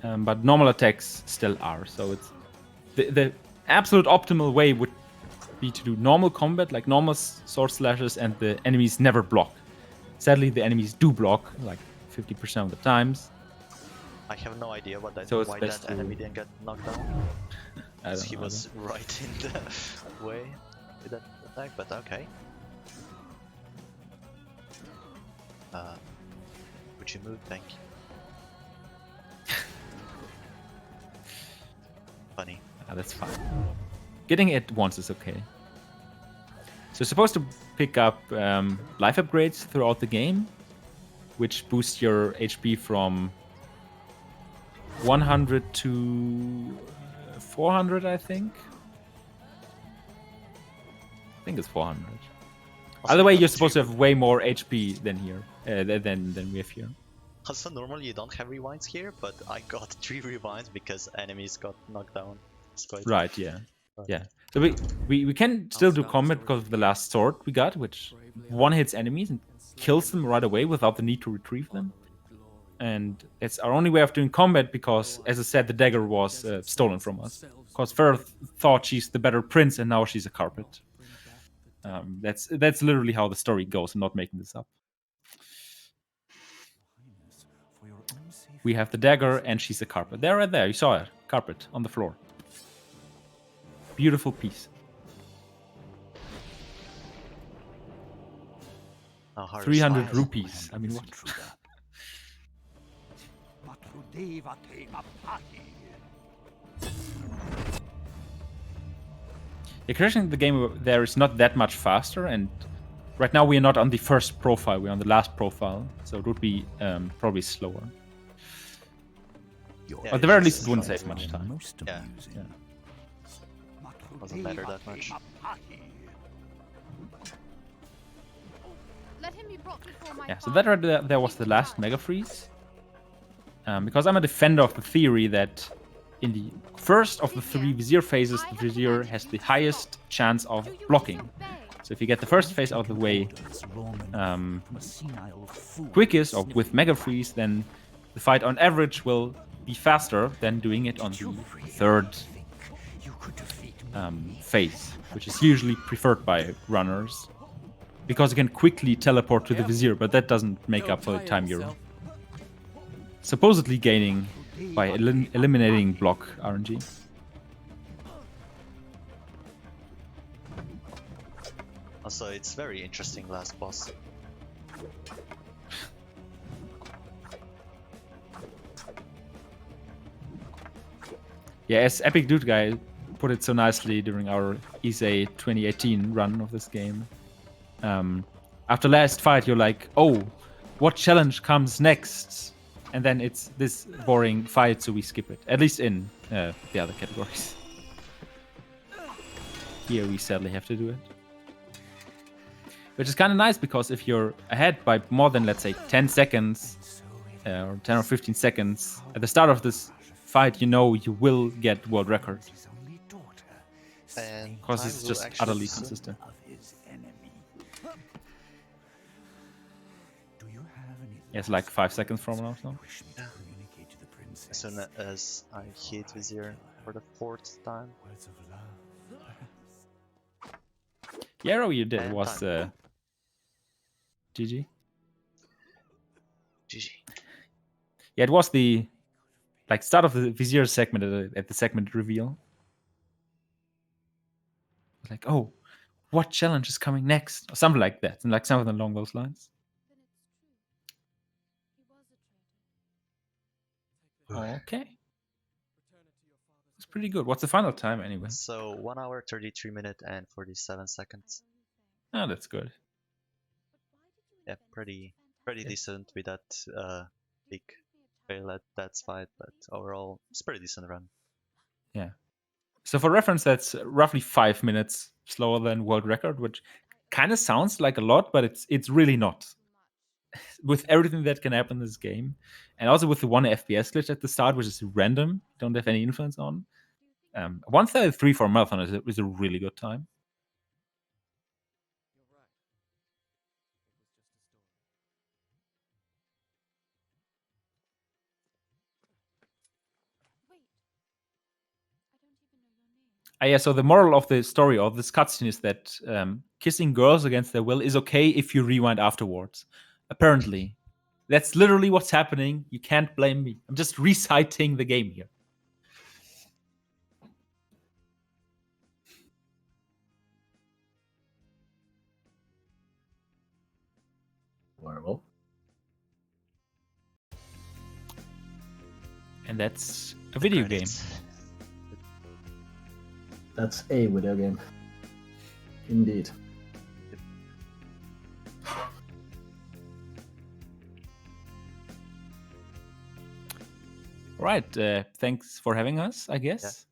But normal attacks still are. So it's the absolute optimal way would be to do normal combat, like normal sword slashes, and the enemies never block. Sadly, the enemies do block, like 50% of the times. I have no idea what that, so why that enemy didn't get knocked down. He was right in the way with that attack, but okay. Would you move? Thank you. Funny. That's fine. Getting it once is okay. So you're supposed to pick up life upgrades throughout the game, which boost your HP from 100 to 400, I think. I think it's 400. Either way, you're supposed to have way more HP than here, than we have here. Also, normally you don't have rewinds here, but I got 3 rewinds because enemies got knocked down. It's quite right, yeah. Yeah. So we can still do combat because of the last sword we got, which one-hits enemies and kills them right away without the need to retrieve them. And it's our only way of doing combat because, as I said, the dagger was stolen from us. Because Farah thought she's the better prince and now she's a carpet. That's literally how the story goes. I'm not making this up. We have the dagger and she's a carpet. There, right there. You saw it. Carpet on the floor. Beautiful piece. Oh, 300 rupees. I mean, what? Yeah, crashing the game there is not that much faster, and right now we are not on the first profile, we're on the last profile, so it would be probably slower. Yeah, at the very least, it wouldn't save much time. Yeah. Doesn't matter that much. Let him be brought before my Yeah, so that right there was the last Mega Freeze. Because I'm a defender of the theory that in the first of the 3 Vizier phases, the Vizier has the highest chance of blocking. So if you get the first phase out of the way quickest, or with Mega Freeze, then the fight on average will be faster than doing it on the third phase, which is usually preferred by runners. Because you can quickly teleport to the Vizier, but that doesn't make up for the time you're supposedly gaining by eliminating block RNG. Also, it's very interesting last boss. Yeah, as Epic Dude Guy put it so nicely during our ESA 2018 run of this game. After last fight, you're like, oh, what challenge comes next? And then it's this boring fight, so we skip it. At least in the other categories. Here we sadly have to do it. Which is kind of nice, because if you're ahead by more than, let's say, 10 seconds, or 10 or 15 seconds, at the start of this fight, you know you will get world record. Because it's just utterly consistent. It's like 5 seconds from now. So. As soon as I hit Vizier for the 4th time. The arrow you did And was time. GG. GG. Yeah, it was the like start of the Vizier segment at the segment reveal. Like, oh, what challenge is coming next? Or something like that. And like something along those lines. Then it's true. He was a traitor. Okay. It's pretty good. What's the final time anyway? So 1 hour, 33 minutes, and 47 seconds. Oh, that's good. Yeah, pretty decent with that big fail at that fight, but overall it's pretty decent run. Yeah. So for reference, that's roughly 5 minutes slower than world record, which kind of sounds like a lot, but it's really not. With everything that can happen in this game, and also with the 1 FPS glitch at the start, which is random, don't have any influence on. 1:33 for a marathon is a really good time. Wait. I don't even know your name. Yeah, so the moral of the story of this cutscene is that kissing girls against their will is okay if you rewind afterwards. Apparently. That's literally what's happening. You can't blame me. I'm just reciting the game here. Very well. And that's a video game. That's a video game. Indeed. Right. Thanks for having us, I guess.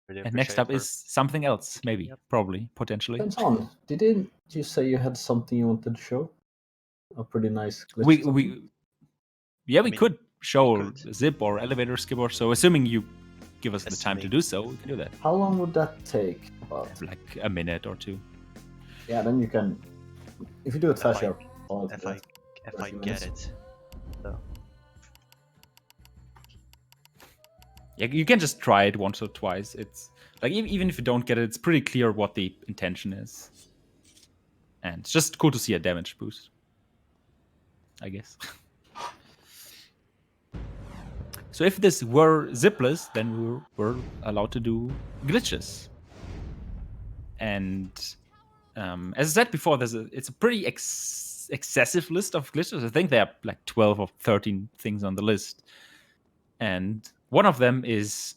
Really And next up appreciate is something else, maybe, Yep. probably, potentially. Depends on. Didn't you say you had something you wanted to show? A pretty nice glitch. We or something? we mean, could show we could. zip or elevator skip or so. Assuming you give us the time to Assuming. do so, we can do that. How long would that take? About? Like a minute or two. Yeah, then you can. If you do it fast, I- you're all if good. I get it. So Yeah, you can just try it once or twice. It's like even if you don't get it, it's pretty clear what the intention is, and it's just cool to see a damage boost, I guess. So if this were zipless, then we're allowed to do glitches. And as I said before, it's a pretty excessive list of glitches. I think there are like 12 or 13 things on the list, and one of them is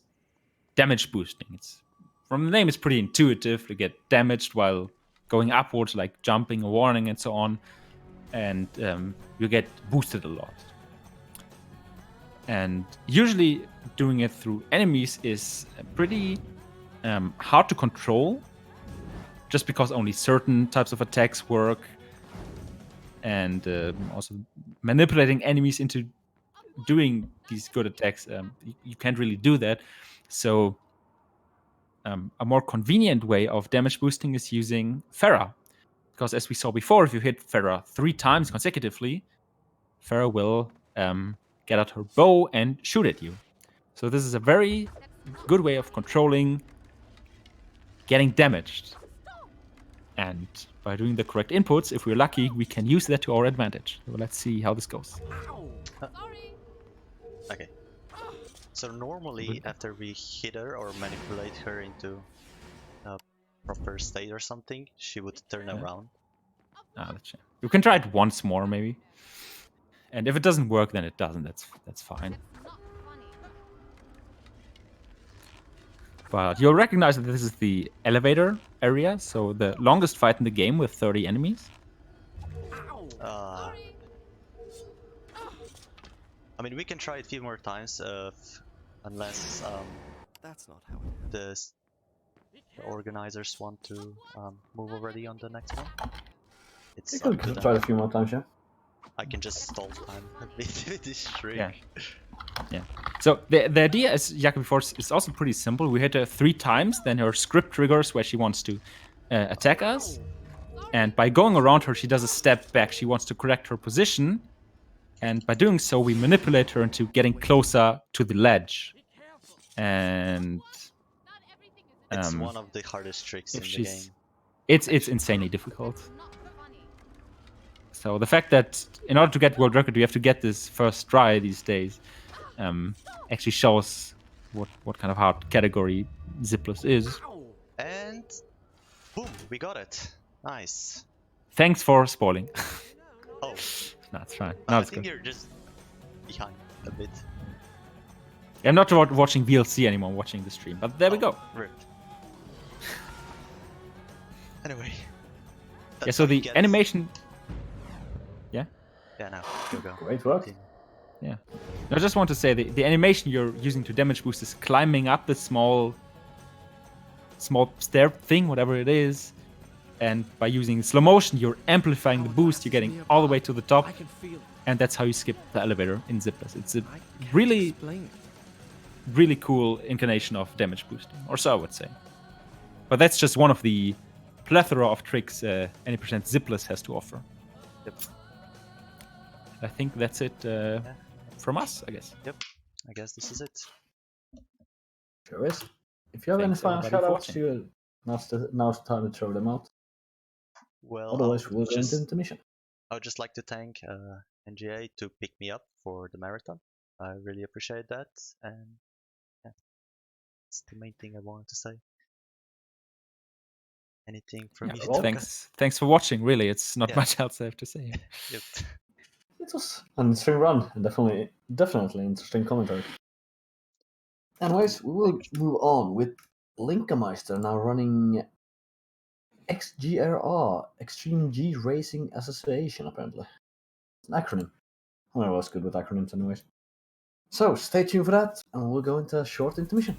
damage boosting. It's from the name, it's pretty intuitive to get damaged while going upwards, like jumping or warning and so on, and you get boosted a lot. And usually doing it through enemies is pretty hard to control, just because only certain types of attacks work, and also manipulating enemies into doing these good attacks, you can't really do that. So a more convenient way of damage boosting is using Farah, because as we saw before, if you hit Farah 3 times consecutively, Farah will get out her bow and shoot at you. So this is a very good way of controlling getting damaged. And by doing the correct inputs, if we're lucky, we can use that to our advantage. So let's see how this goes. Sorry. okay. So normally after we hit her or manipulate her into a proper state or something, she would turn around. You can try it once more, maybe. And if it doesn't work, then it doesn't. That's fine. That's not funny. But you'll recognize that this is the elevator area, so the longest fight in the game with 30 enemies. I mean, we can try it a few more times, unless That's not how it the organizers want to move already on the next one. It's You up to could them. try it a few more times, yeah. I can just stall time with this trick. Yeah. So the idea, as Jaka before, is also pretty simple. We hit her 3 times, then her script triggers where she wants to attack us. And by going around her, she does a step back. She wants to correct her position. And by doing so, we manipulate her into getting closer to the ledge. And It's one of the hardest tricks in the game. It's insanely difficult. So the fact that in order to get world record, you have to get this first try these days, actually shows what kind of hard category Zipless is. And boom, we got it. Nice. Thanks for spoiling. Oh, No, it's fine. I No, it's think good. you're just behind a bit. I'm not watching VLC anymore, I'm watching the stream. But there we go. Ripped. Anyway. Yeah, so the animation... Yeah? Yeah, now, go. Great work. Yeah. I just want to say the animation you're using to damage boost is climbing up the small stair thing, whatever it is. And by using slow motion, you're amplifying the boost, you're getting all the way to the top. I can feel it. And that's how you skip the elevator in Zipless. It's a I can't really, explain it. really cool incarnation of damage boosting, or so I would say. But that's just one of the plethora of tricks any percent Zipless has to offer. Yep. I think that's it from us, I guess. Yep. I guess this is it. Sure is. If you have Thanks, any final everybody, for shoutouts, now's the time to throw them out. Well, Otherwise, we'll go into intermission. I would just like to thank NGA to pick me up for the marathon. I really appreciate that, and yeah, it's the main thing I wanted to say. Anything from Yeah, you? well, thanks for watching. Really, it's not Yeah. much else I have to say. Yep. It was an interesting run, and definitely interesting commentary. Anyways, we will move on with Linkameister now running XGRA, Extreme G Racing Association, apparently. It's an acronym. I'm always good with acronyms anyways. So, stay tuned for that, and we'll go into a short intermission.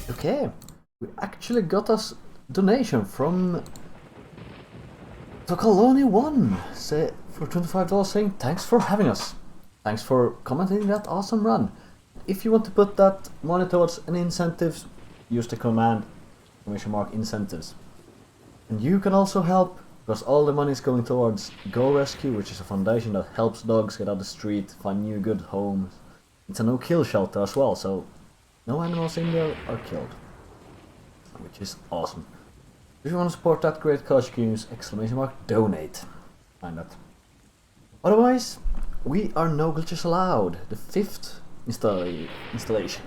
Okay, we actually got us donation from the Colony1 for $25 saying thanks for having us. Thanks for commenting that awesome run. If you want to put that money towards any incentives, use the command !incentives. And you can also help, because all the money is going towards Go Rescue, which is a foundation that helps dogs get out of the street, find new good homes. It's a no-kill shelter as well, so no animals in there are killed. Which is awesome. If you want to support that great cause, you can use !donate. Find that. Otherwise, we are No Glitches Allowed, the 5th installation.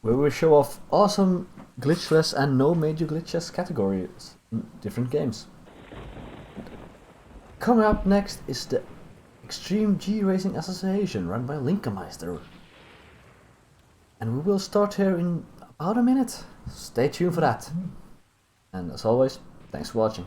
where we show off awesome glitchless and no major glitches categories in different games. Coming up next is the Extreme G Racing Association run by Linkermeister. And we will start here in about a minute. Stay tuned for that. And as always, thanks for watching.